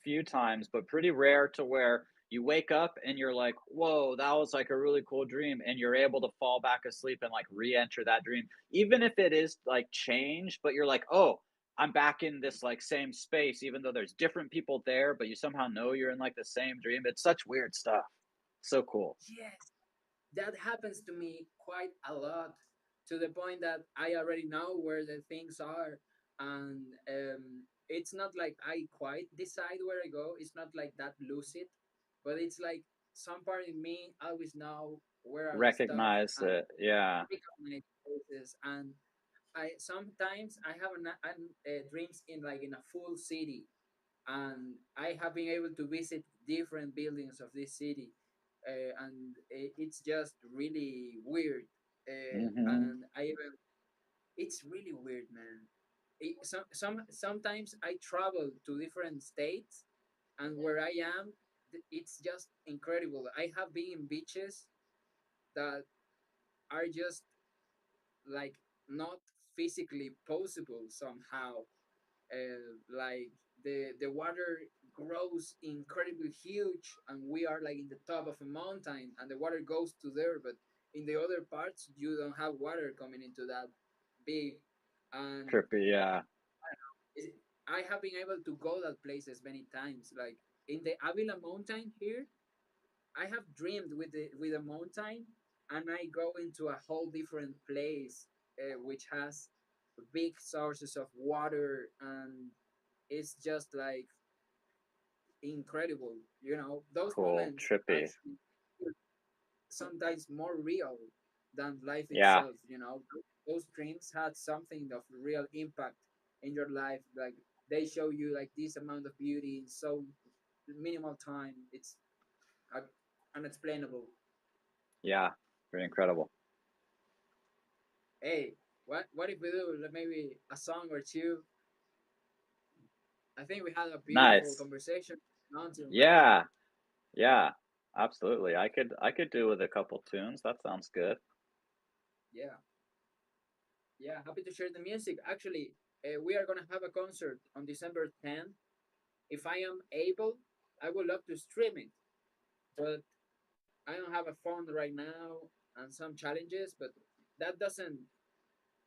few times, but pretty rare to where you wake up and you're like, "Whoa, that was like a really cool dream," and you're able to fall back asleep and like re-enter that dream, even if it is like changed. But you're like, "Oh, I'm back in this like same space," even though there's different people there, but you somehow know you're in like the same dream. It's such weird stuff. So cool. Yes, that happens to me quite a lot, to the point that I already know where the things are, and it's not like I quite decide where I go. It's not like that lucid, but it's like some part in me always know where are the stuff, Recognize and it. Yeah. recognize places. And I sometimes I have dreams in like in a full city, and I have been able to visit different buildings of this city, and it's just really weird. Hmm. And it's really weird, man. Sometimes I travel to different states, and where I am, it's just incredible. I have been in beaches that are just like not physically possible somehow. like the water grows incredibly huge, and we are like in the top of a mountain, and the water goes to there, but in the other parts you don't have water coming into that big. And Trippy, yeah. I have been able to go that places many times, like in the Avila mountain here. I have dreamed with the mountain, and I go into a whole different place, which has big sources of water, and it's just like incredible. You know, those Cool, moments trippy. actually feel sometimes more real than life Yeah, itself. You know, those dreams had something of real impact in your life. Like they show you like this amount of beauty in so minimal time. It's uh, unexplainable. yeah. Pretty incredible. Hey, what if we do like, maybe a song or two? I think we had a beautiful Nice. conversation. Mountain, right? Yeah, yeah. Absolutely. I could do with a couple tunes. That sounds good. Yeah, yeah. Happy to share the music. Actually, we are gonna have a concert on December 10th. If I am able, I would love to stream it, but I don't have a phone right now and some challenges. But that doesn't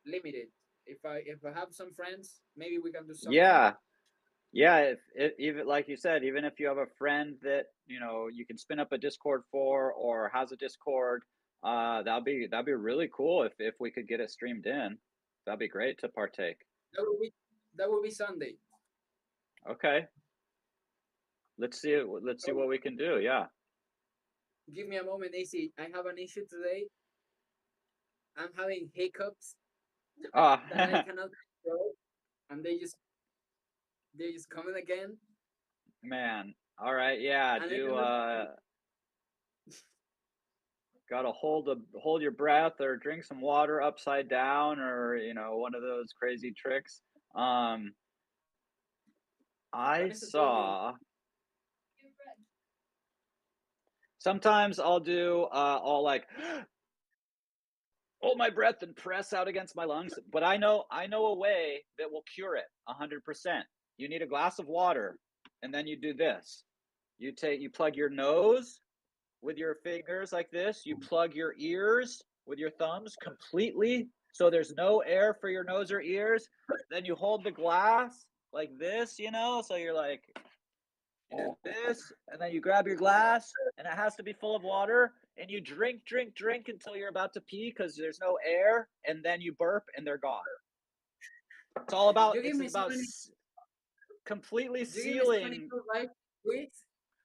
limit it. If I have some friends, maybe we can do something. Yeah, yeah. If even like you said, even if you have a friend that you can spin up a Discord for or has a Discord, that'd be really cool if we could get it streamed in. That'd be great to partake. That will be that will be Sunday. Okay, let's see it. Let's see So what we can do. Yeah. give me a moment, AC. I have an issue today. I'm having hiccups Oh, that I cannot control, and they just coming again. man. All right. Yeah. And I Do cannot. gotta hold your breath or drink some water upside down or one of those crazy tricks. Um, I Vanessa told me. saw sometimes I'll like hold my breath and press out against my lungs, but I know a way that will cure it 100%. You need a glass of water, and then you do this. You plug your nose with your fingers like this. You plug your ears with your thumbs completely so there's no air for your nose or ears. Then you hold the glass like this, so you're like, you do this, and then you grab your glass, and it has to be full of water, and you drink, drink, drink until you're about to pee because there's no air, and then you burp, and they're gone. It's all about You give it's me so about many. completely You give me so many sealing. good life tweets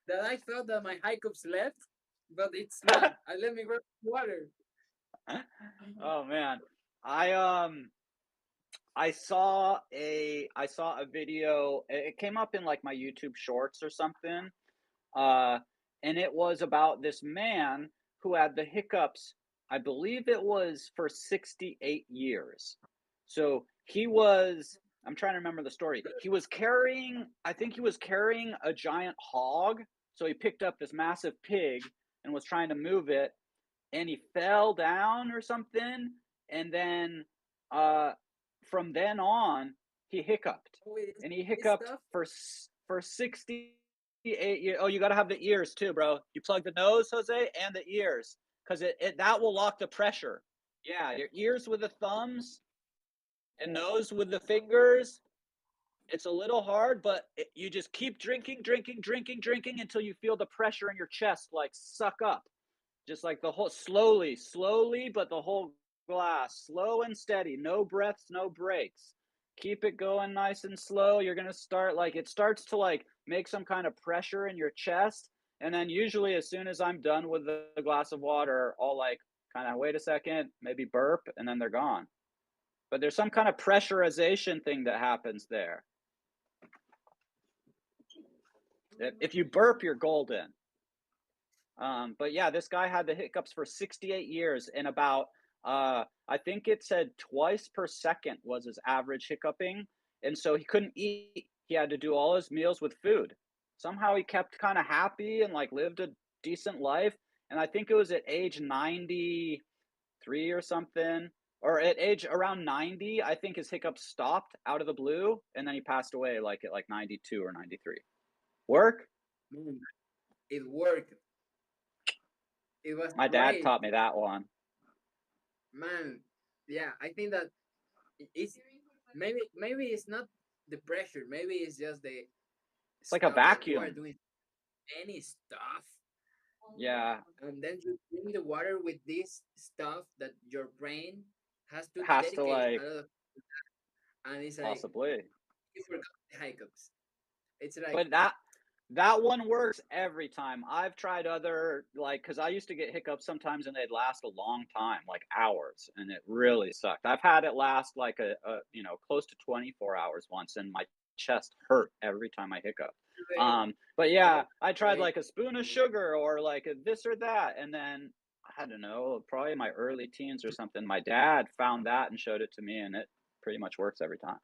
that I thought that my hiccups left, but it's not. I let me grab water. Oh man, I um I saw a video. It came up in like my YouTube Shorts or something. Uh, and it was about this man who had the hiccups. I believe it was for 68 years. So he was. I'm trying to remember the story. He was carrying. I think he was carrying a giant hog. So he picked up this massive pig and was trying to move it, and he fell down or something, and then uh from then on he hiccuped, Oh, it is and he this hiccuped stuff. for 68 years. Oh, you got to have the ears too, bro. You plug the nose, Jose, and the ears, because it that will lock the pressure. Yeah, your ears with the thumbs and nose with the fingers. It's a little hard, but you just keep drinking, drinking, drinking, drinking until you feel the pressure in your chest like suck up, just like the whole slowly, slowly, but the whole glass, slow and steady, no breaths, no breaks. Keep it going nice and slow. You're gonna start like it starts to like make some kind of pressure in your chest, and then usually as soon as I'm done with the glass of water, I'll like kind of wait a second, maybe burp, and then they're gone. But there's some kind of pressurization thing that happens there. If you burp, you're golden. But yeah, this guy had the hiccups for 68 years, and about I think it said twice per second was his average hiccuping, and so he couldn't eat. He had to do all his meals with food. Somehow he kept kind of happy and like lived a decent life. And I think it was at age 93 or something. or at age around 90, I think his hiccups stopped out of the blue, and then he passed away like at like 92 or 93. Work? Man, it worked. It was My dad great, taught me that one. man. Yeah, I think that it's maybe it's not the pressure. Maybe it's just the It's like a stuff that you are vacuum. doing any stuff, Yeah, and then you drink the water with this stuff that your brain has to has to dedicate a like lot of, and it's like possibly. you forgot the hiccups. It's like But that one works every time. I've tried other like because I used to get hiccups sometimes and they'd last a long time, like hours, and it really sucked. I've had it last like close to 24 hours once, and my chest hurt every time I hiccup. But oh yeah, I tried wait, like a spoon of sugar or like a this or that, and then I don't know, probably my early teens or something. My dad found that and showed it to me, and it pretty much works every time.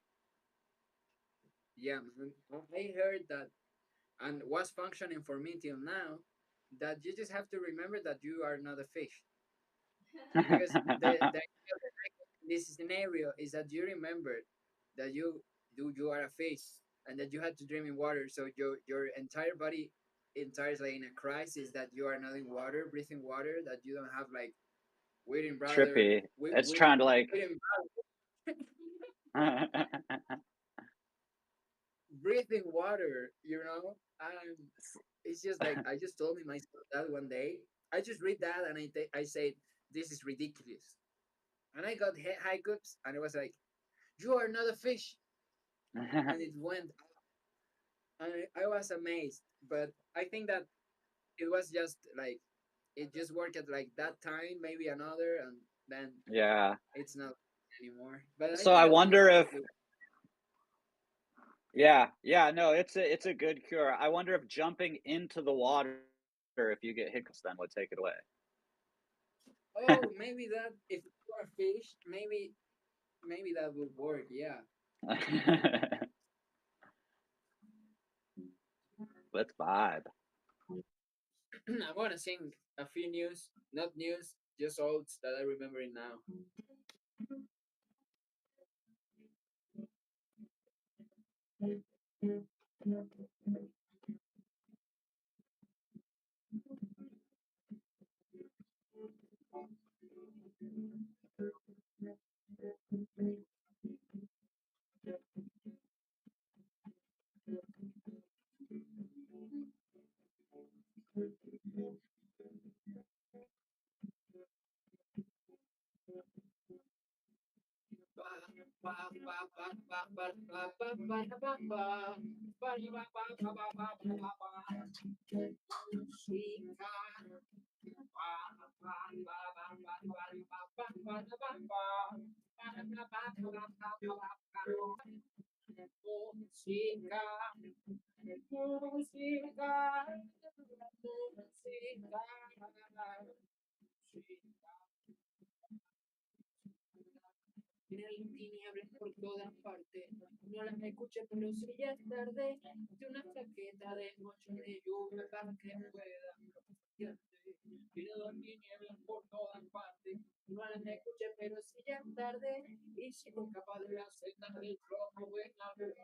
yeah, man. I heard that, and was functioning for me till now. That you just have to remember that you are not a fish, because the idea of this scenario is that you remember that you are a fish, and that you had to drink in water, so your entire body enters like in a crisis that you are not in water, breathing water, that you don't have like waiting brother, Trippy. It's waiting trying to like waiting breathing water, and it's just like I just told me myself that one day. I just read that and I said this is ridiculous, and I got hiccups, and it was like you are not a fish, and it went, and I was amazed. But I think that it was just like it just worked at like that time, maybe another, and then yeah. it's not anymore. But I So think I that wonder if it yeah, yeah, no, it's a good cure. I wonder if jumping into the water if you get hiccups then would take it away. oh, maybe that if you are a fish, maybe that would work. Yeah. Let's vibe. I'm gonna sing a few news, not news, just olds that I remember it now. Música, música, música, música. Tienen tinieblas por todas partes. No las escuché, pero si ya es tarde. De una chaqueta de noche de lluvia para que puedan protegerte. Tienen tinieblas por todas partes. No las escuché, pero si ya es tarde. Y si no capaz de la senda del rojo, buena ver.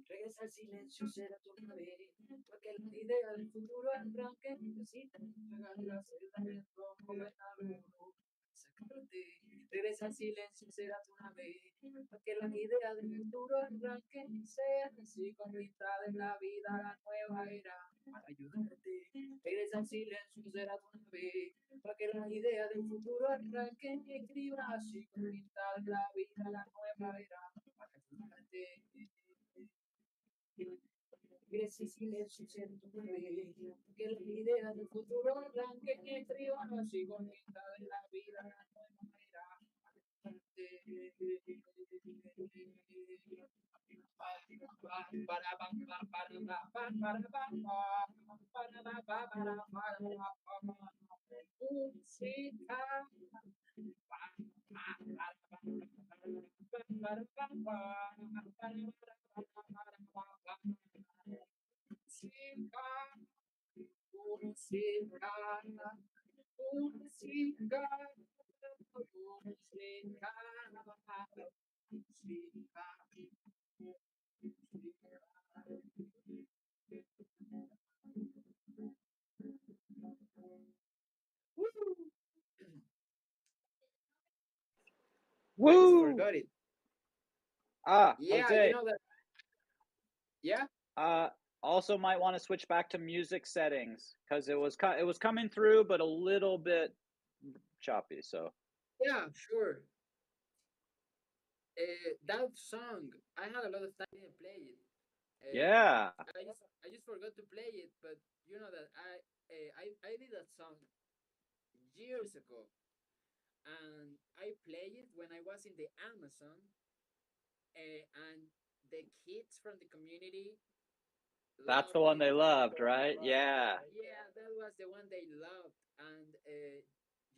Regresa al silencio, será tu nave, para que la idea del futuro arranque. Necesitas pagar la celda del rojo venado. Sacarte, regresa al silencio, será tu nave, para que la idea del futuro arranque. Sean así conquistada en la vida la nueva era, para ayudarte. Regresa al silencio, será tu nave, para que la idea del futuro arranque. Escriba así conquistada en la vida la nueva era, para ayudarte. Ese silencio se entuve, que la idea del futuro blanque en el frío así bonita de la vida no era. Música. Música, música, música, música, I just Woo! forgot it. Ah, Yeah, you Jose. know that. Yeah, Uh, also might want to switch back to music settings because it was coming through, but a little bit choppy. So yeah, sure. That song, I had a lot of time to play it. yeah, I just forgot to play it, but you know that I did that song years ago, and I played it when I was in the Amazon, and the kids from the community that's the loved one it. they loved, right? Yeah, Yeah, that was the one they loved. And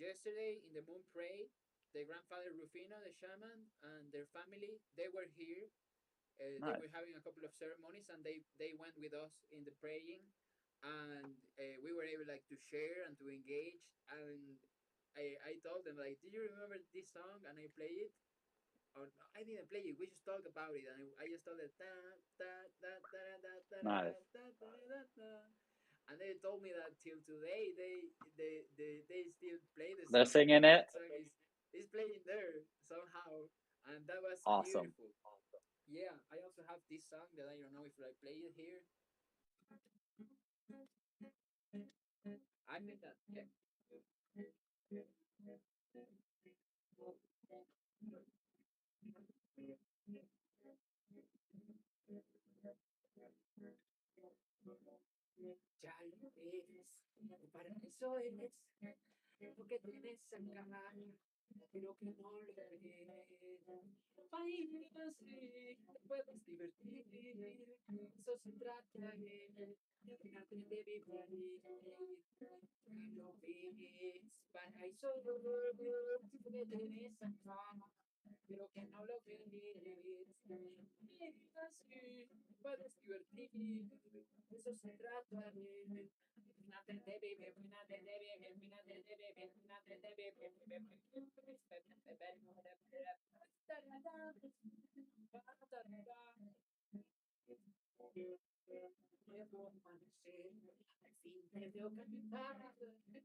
yesterday in the Moon Parade, the grandfather Rufino, the shaman, and their family, they were here. They nice, were having a couple of ceremonies, and they went with us in the praying, and we were able like to share and to engage. And I told them like, "Do you remember this song?" And I play it, or no, I didn't play it. We just talked about it, and I just told it da da da da da da da nice. da da da da. And they told me that till today they still play the They're song, singing and it. that song is playing there somehow, and that was Awesome. beautiful. Yeah, I also have this song that I don't know if I play it here. I think that yeah. Ya lo eres, para eso eres lo que tienes acá, pero que no lo ves. Baila así, te puedes divertir, eso se trata de dejarte de vivir. Ya lo ves, para eso eres lo que tienes acá, pero que no lo ves. Baila así, te puedes divertir, eso se trata de nuevo amanecer, al fin te veo caminar,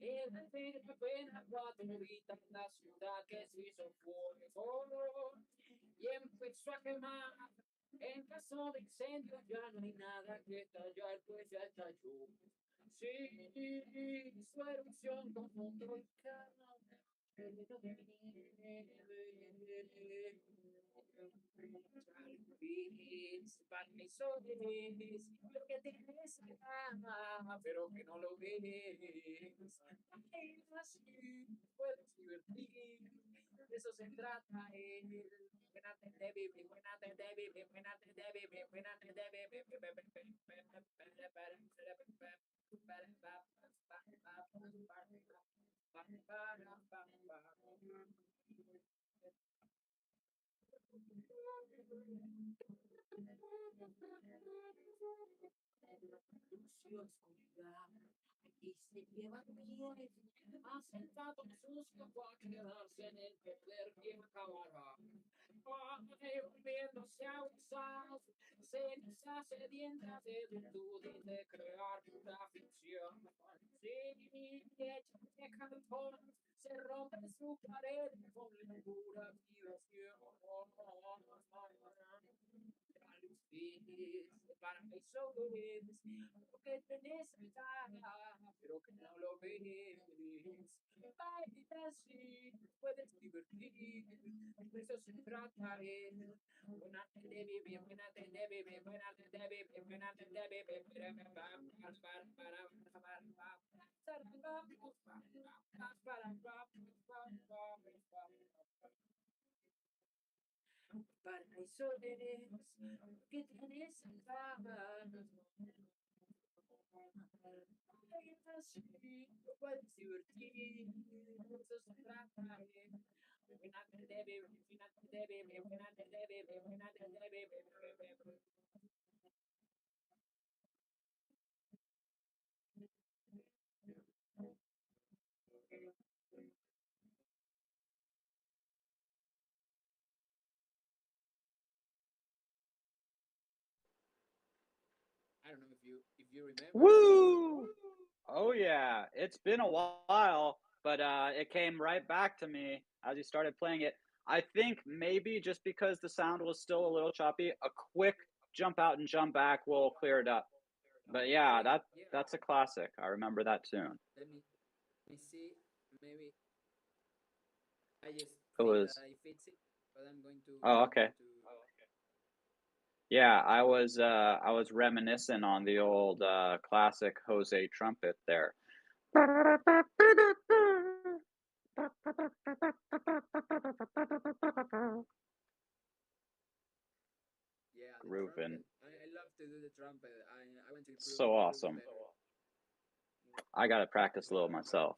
en el firme buena cuadrita en la ciudad que se hizo fuego y empezó a quemar. En caso de incendio ya no hay nada que tallar, pues ya estalló. Sí, su erupción como un volcán, lleno de nieve. Para mis ojos, lo que tienes acá, pero que no lo ves. Así puedes divertir, de eso se trata el buena te vive, buena te vive, buena te vive, buena te vive. Lucio oscuridad, aquí se lleva bien, ha sentado sucio para quedarse en el poder que acabará. Ay, volviéndose abusados, cenizas sedientas de virtud y de crear pura ficción. Sí, hechas de cartón, se rompe su pared con la pura activación. feliz, paraíso es lo que tienes allá, pero que no lo ves. Baila así, puedes divertir, de eso se trata él. Buena de vivir, buena de vivir, buena de vivir, buena de vivir, paraíso eres, que tienes acá. Así, puedes divertir, eso se trata. Buena de vivir, buena de vivir, buena de vivir, buena de vivir. I don't know if you remember that song. Woo! Oh yeah, it's been a while, but it came right back to me as you started playing it. I think maybe just because the sound was still a little choppy, a quick jump out and jump back will clear it up. But yeah, Yeah, yeah. that's a classic. I remember that tune. Let me see. Maybe I just It think that was I fix it, but I'm going to oh I'm okay. going to. Yeah, I was reminiscing on the old classic Jose trumpet there. Yeah, the Grooving. trumpet. I love to do the trumpet. I want to So improve it awesome. better. I gotta practice a little myself.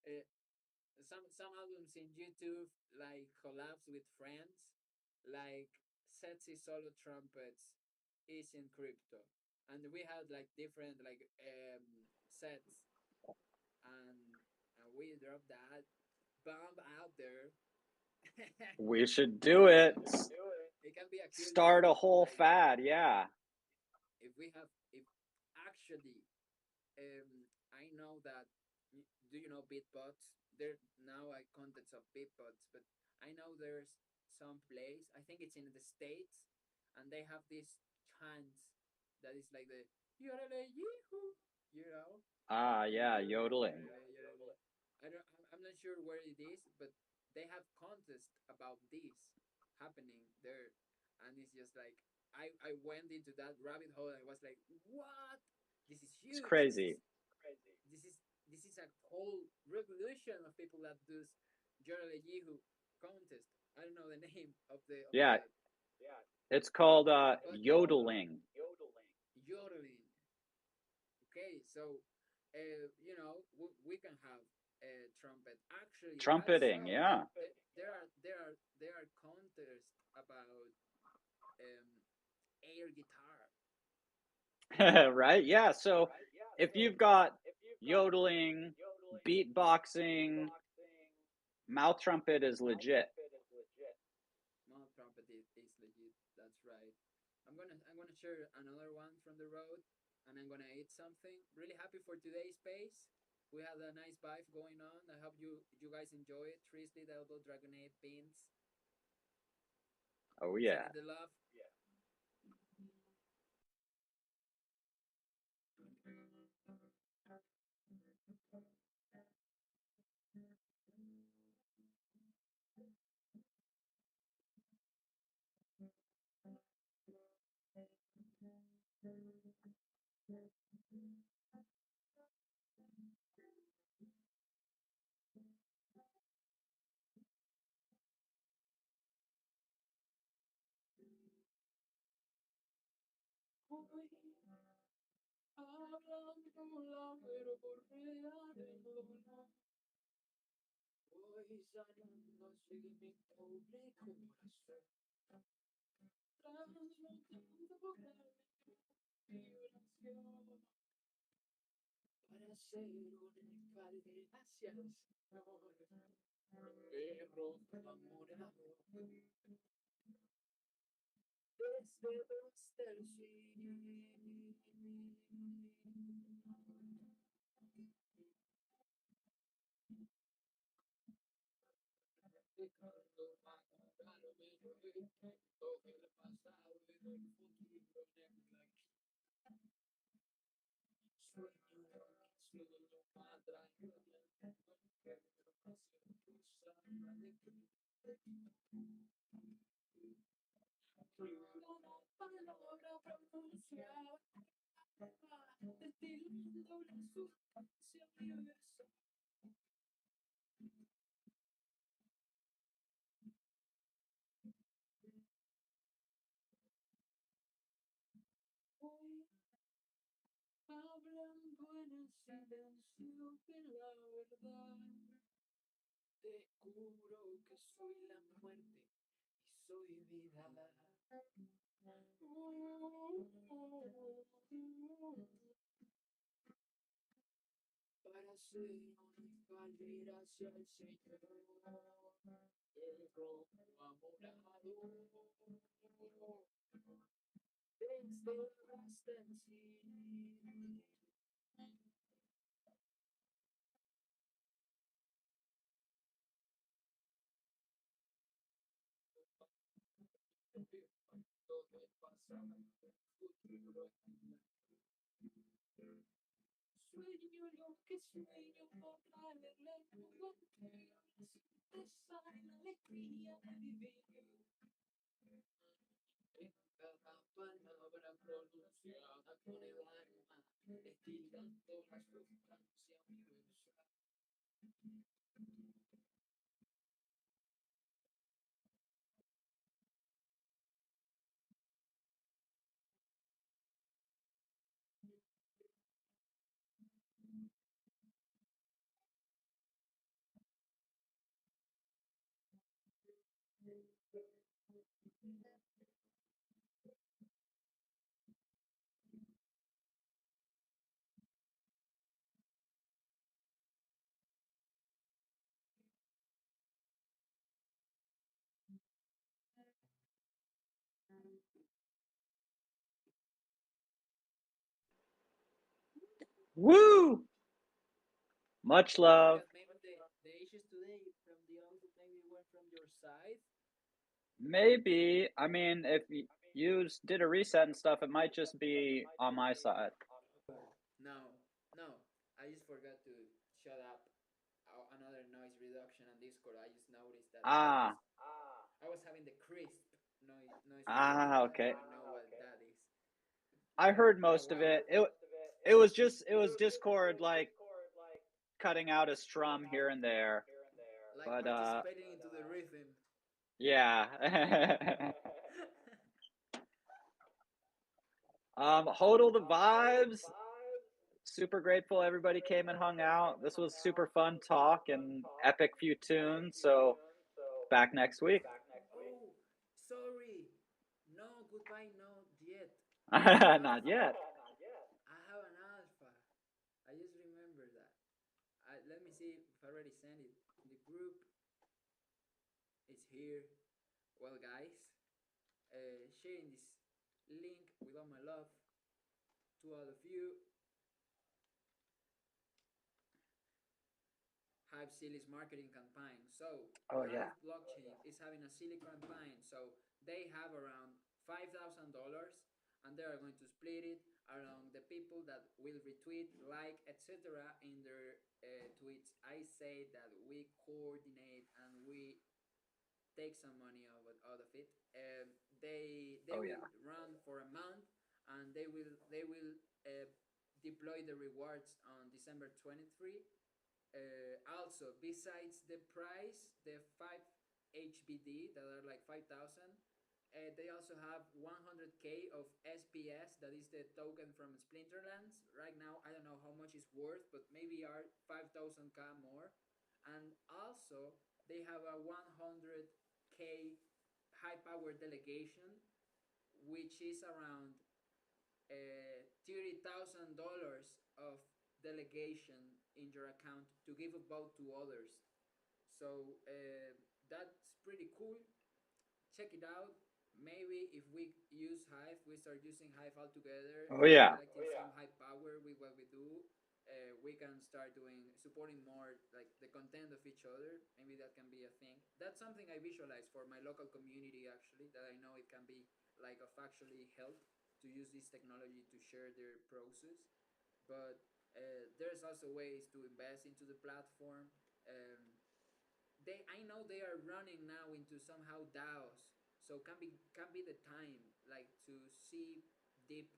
Eh, some albums in YouTube like collabs with friends, like sexy solo trumpets is in crypto, and we had like different like sets, and we dropped that bomb out there. We should do it. It can be a cute Start a whole like fad. Yeah. if we have if actually I know that do you know beatbox? There now I contents of beatbox, but I know there's some place. I think it's in the states, and they have this chants that is like the yorele yee-hoo, you know, Ah, yeah, yodeling. yorele yorele. I'm not sure where it is, but they have contest about this happening there, and it's just like I went into that rabbit hole and I was like, what? This is It's huge. crazy. This is this is a whole revolution of people that do Jorale Yehu contest. I don't know the name of Yeah, the it's called but yodeling. yodeling. Okay, so we can have a trumpet. Actually, I Trumpeting. saw that Yeah. there are contests about um, air guitar. Right? Yeah. So if you've got yodeling, beatboxing, mouth trumpet is legit. Mount trumpet is legit. That's right. I'm gonna share another one from the road, and I'm gonna eat something. Really happy for today's space. We had a nice vibe going on. I hope you guys enjoy it. Trisley, Elbow, Dragonade, Beans, Oh yeah. sending the love. Voy sanando así mi pobre corazón, transmutando vibración para ser un alcalde. Gracias, Señor. Perro enamorado desde hasta el fin. Dejando para lo mejor todo el pasado y del futuro negro. Sueño que solo atrae una palabra pronunciada, destilando la sustancia universal. Hoy, hablando en el silencio de la verdad, descubro que soy la muerte y soy vida. Para ser una escalera hacia el Señor, el rojo amorado, desde hasta el sí. Todo el pasado, el futuro. Sueño lo que sueño por traerle al mundo entero la certeza y la alegría de vivir. En cada palabra pronunciada con el alma, estilando la sustancia universal. Woo! Much Oh, love. because maybe the issues today from the audio maybe went from your side. Maybe. I mean, if you did a reset and stuff, it might just be on my side. No, no, I just forgot to shut up another noise reduction on Discord. I just noticed that Ah, I was having the crisp noise reduction. I don't okay. even know what that is. I heard But most of well, it. It was Discord like cutting out a strum here and there. like But participating into the rhythm. yeah. Hodl the vibes. Super grateful everybody came and hung out. This was super fun talk and epic few tunes. So back next week. Oh, sorry. No, goodbye, not yet. I have an Not alpha. yet. I have an alpha. I just remember that. Let me see if I already sent it. The group is here. Well, guys, sharing this link with all my love to all of you. Hive Silly's marketing campaign. So Oh yeah. Hive Blockchain is having a silly campaign. So they have around $5,000, and they are going to split it along the people that will retweet, like, etc. in their tweets. I say that we coordinate and we take some money out of it. They Oh will yeah. run for a month, and they will deploy the rewards on December 23. Also, besides the price, the 5 HBD that are like 5,000, They also have 100k of SPS, that is the token from Splinterlands. Right now, I don't know how much it's worth, but maybe are 5,000k more. And also, they have a 100k high power delegation, which is around $30,000 of delegation in your account to give about to others. So that's pretty cool. Check it out. Maybe if we use Hive, we start using Hive all together Oh and yeah. collecting some Hive power with what we do. We can start doing supporting more like the content of each other. Maybe that can be a thing. That's something I visualize for my local community actually. That I know it can be like of actually help to use this technology to share their process. But there's also ways to invest into the platform. They I know they are running now into somehow DAOs, so can be the time like to see deep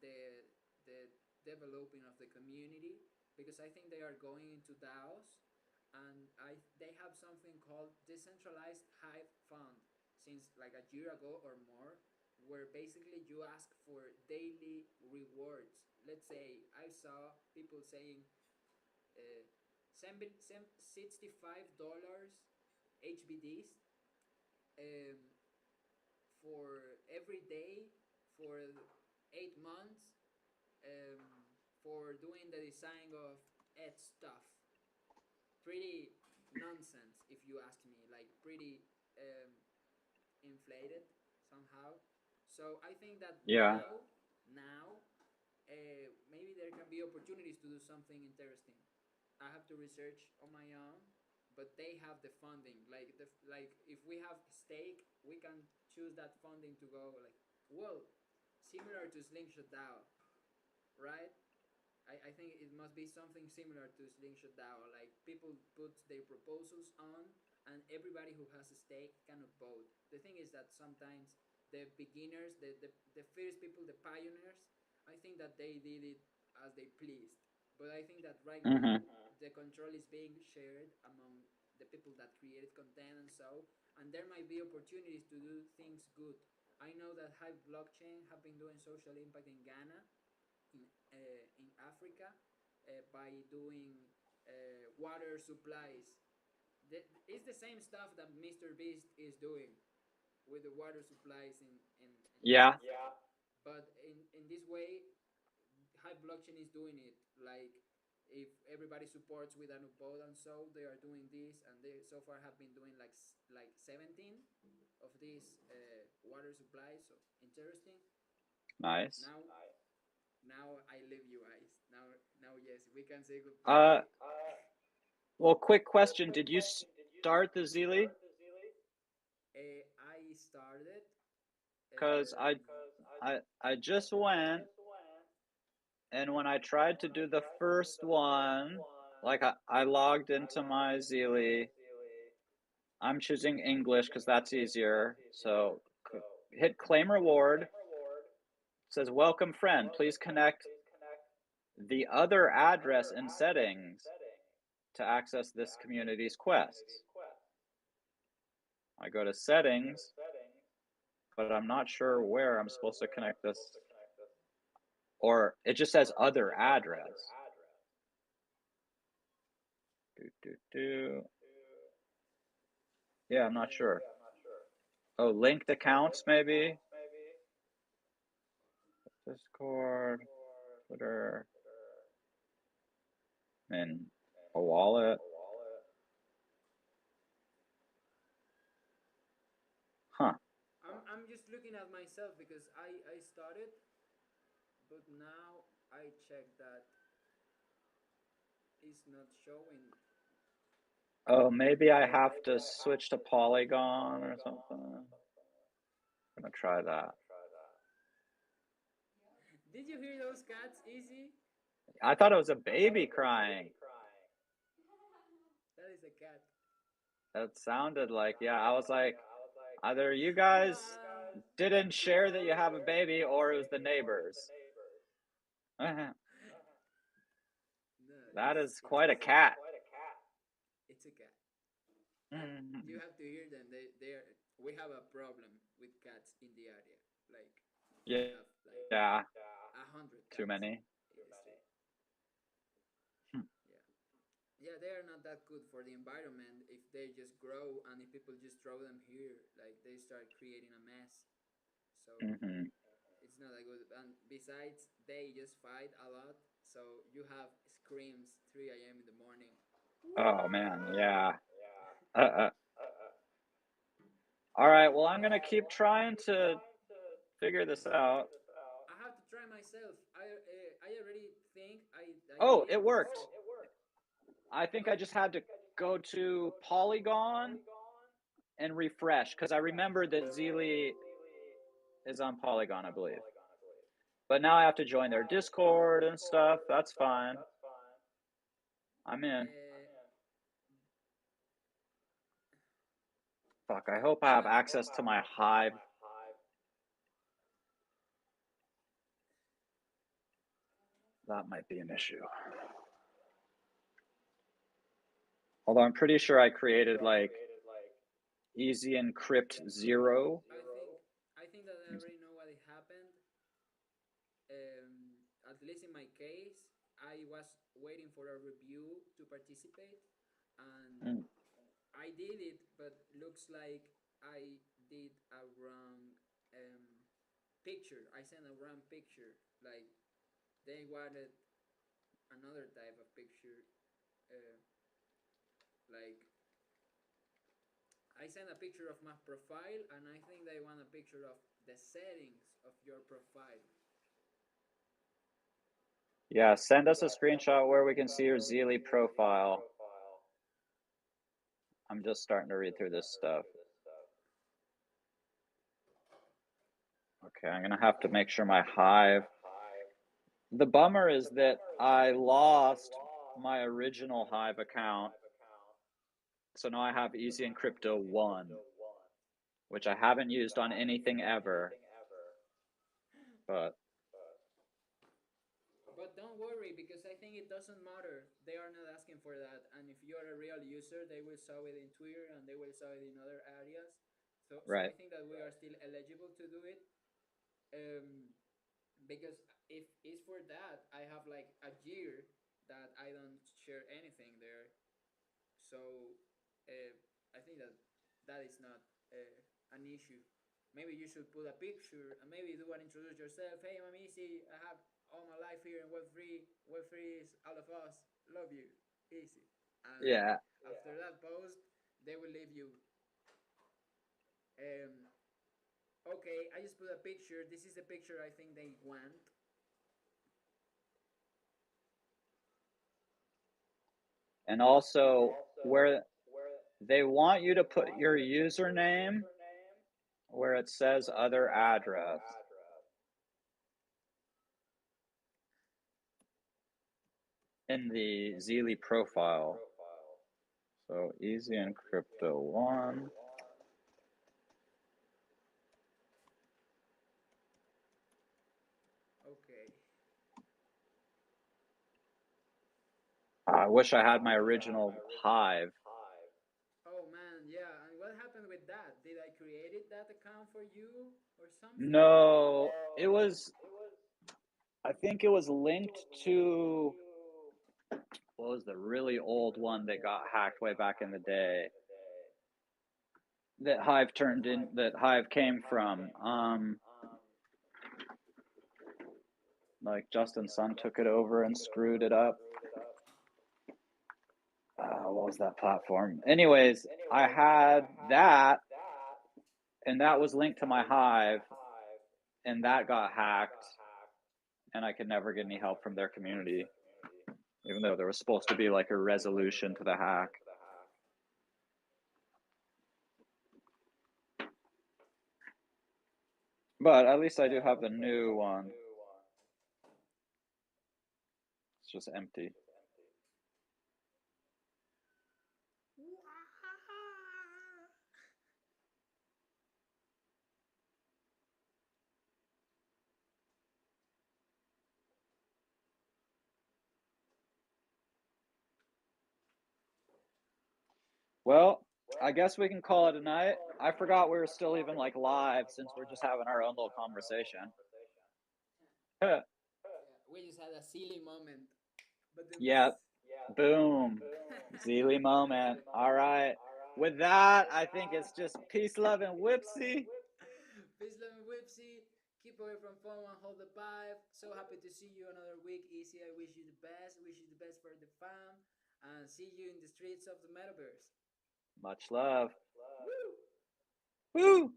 the the developing of the community, because I think they are going into DAOs, and they have something called decentralized Hive fund since like a year ago or more, where basically you ask for daily rewards. Let's say I saw people saying uh, $65 HBDs um, for every day for 8 months, um, for doing the design of ed stuff. Pretty nonsense, if you ask me. Like pretty inflated somehow. So I think that Yeah. now, maybe there can be opportunities to do something interesting. I have to research on my own, but they have the funding. Like if we have stake, we can choose that funding to go like, well, similar to Slingshot DAO, right? I think it must be something similar to Slingshot DAO. Like people put their proposals on, and everybody who has a stake cannot vote. The thing is that sometimes the beginners, the first people, the pioneers, I think that they did it as they pleased. But I think that right now Mhm. the control is being shared among the people that created content and so, and there might be opportunities to do things good. I know that Hive Blockchain have been doing social impact in Ghana, in Africa, by doing water supplies. It's the same stuff that Mr. Beast is doing with the water supplies in Yeah. Africa. But in this way, Hive Blockchain is doing it. Like if everybody supports with an upvote and so, they are doing this, and they so far have been doing like 17 of these water supplies. So interesting. Nice. Now now I leave you guys. Now yes, we can say Uh, goodbye. well, quick question. Did you start the Zeely? I started. Because I just went, and when I tried to do the first one, like I logged into my Zeely. I'm choosing English because that's easier. So hit claim reward. It says welcome friend. Please connect the other address in settings to access this community's quests. I go to settings, but I'm not sure where I'm supposed to connect this. Or it just says other address. Yeah, I'm not sure. Oh, linked accounts maybe? Discord, Twitter, and a wallet. Huh. I'm just looking at myself because I started, but now I check that it's not showing. Oh, maybe I have to switch to Polygon or something. I'm gonna try that. Did you hear those cats, Easy? I thought it was a baby crying. That is a cat. That sounded like, yeah, I was like, either you No, guys didn't share that you have a baby or it was the neighbors. That no, is quite a cat. it's a cat. And you Mhm. have to hear them. We have a problem. with cats in the area. Like we Yeah. have like 100 Too cats many. in the street. Hmm. Yeah, yeah, they are not that good for the environment if they just grow and if people just throw them here, like they start creating a mess. So Hmm. it's not that good. And besides, they just fight a lot. So you have screams 3 a.m. in the morning. Oh man, yeah. Uh, uh. All right. Well, I'm gonna keep trying to figure this out. I have to try myself. I already think I Oh, did it it. worked. So I think I oh, just had to go to Polygon and refresh because I remember that Zeely is on Polygon, I believe. But now I have to join their Discord and stuff. That's fine. I'm in. Fuck, I hope I have yeah. access to my Hive. That might be an issue. Although I'm pretty sure I created like easy encrypt 0. I think that I already know what happened. At least in my case, I was waiting for a review to participate, and Mm. I did it, but looks like I did a wrong picture. I sent a wrong picture. Like they wanted another type of picture. Uh, like I sent a picture of my profile, and I think they want a picture of the settings of your profile. Yeah, send us a screenshot where we can see your Zeely profile. I'm just starting to read through this stuff. Okay, I'm gonna have to make sure my Hive. The bummer is that I lost my original Hive account, so now I have Easy Encrypto 1, which I haven't used on anything ever. But But don't worry because I think it doesn't matter. They are not asking for that, and if you are a real user, they will show it in Twitter and they will show it in other areas. So I right, think that we are still eligible to do it. Um, because if it's for that, I have like a year that I don't share anything there. So I think that that is not an issue. Maybe you should put a picture and maybe do an introduce yourself. Hey, I'm Easy. I have all my life here in Web3. Web3 is all of us. Love you. Easy. And yeah. after that post, they will leave you. Um, okay, I just put a picture. This is the picture I think they want. And also, where they want you to put your username where it says other address in the Zeely profile. So Easy Encrypto 1. Okay. I wish I had my original Hive. Oh man, yeah. And what happened with that? Did I create that account for you or something? No, it was, I think it was linked to, what was the really old one that got hacked way back in the day that Hive came from. Like Justin Sun took it over and screwed it up. What was that platform? Anyways, I had that, and that was linked to my Hive, and that got hacked, and I could never get any help from their community, even though there was supposed to be like a resolution to the hack. But at least I do have the new one. It's just empty. Well, I guess we can call it a night. I forgot we were still even like live since we're just having our own little conversation. Yeah, we just had a silly moment. But Yeah, boom. Zeely moment. All right. With that, I think it's just peace, love, and whipsy. peace, love, and whipsy. Keep away from phone and hold the vibe. So happy to see you another week. Easy. I wish you the best. Wish you the best for the fam. And see you in the streets of the metaverse. Much love. Woo! Woo!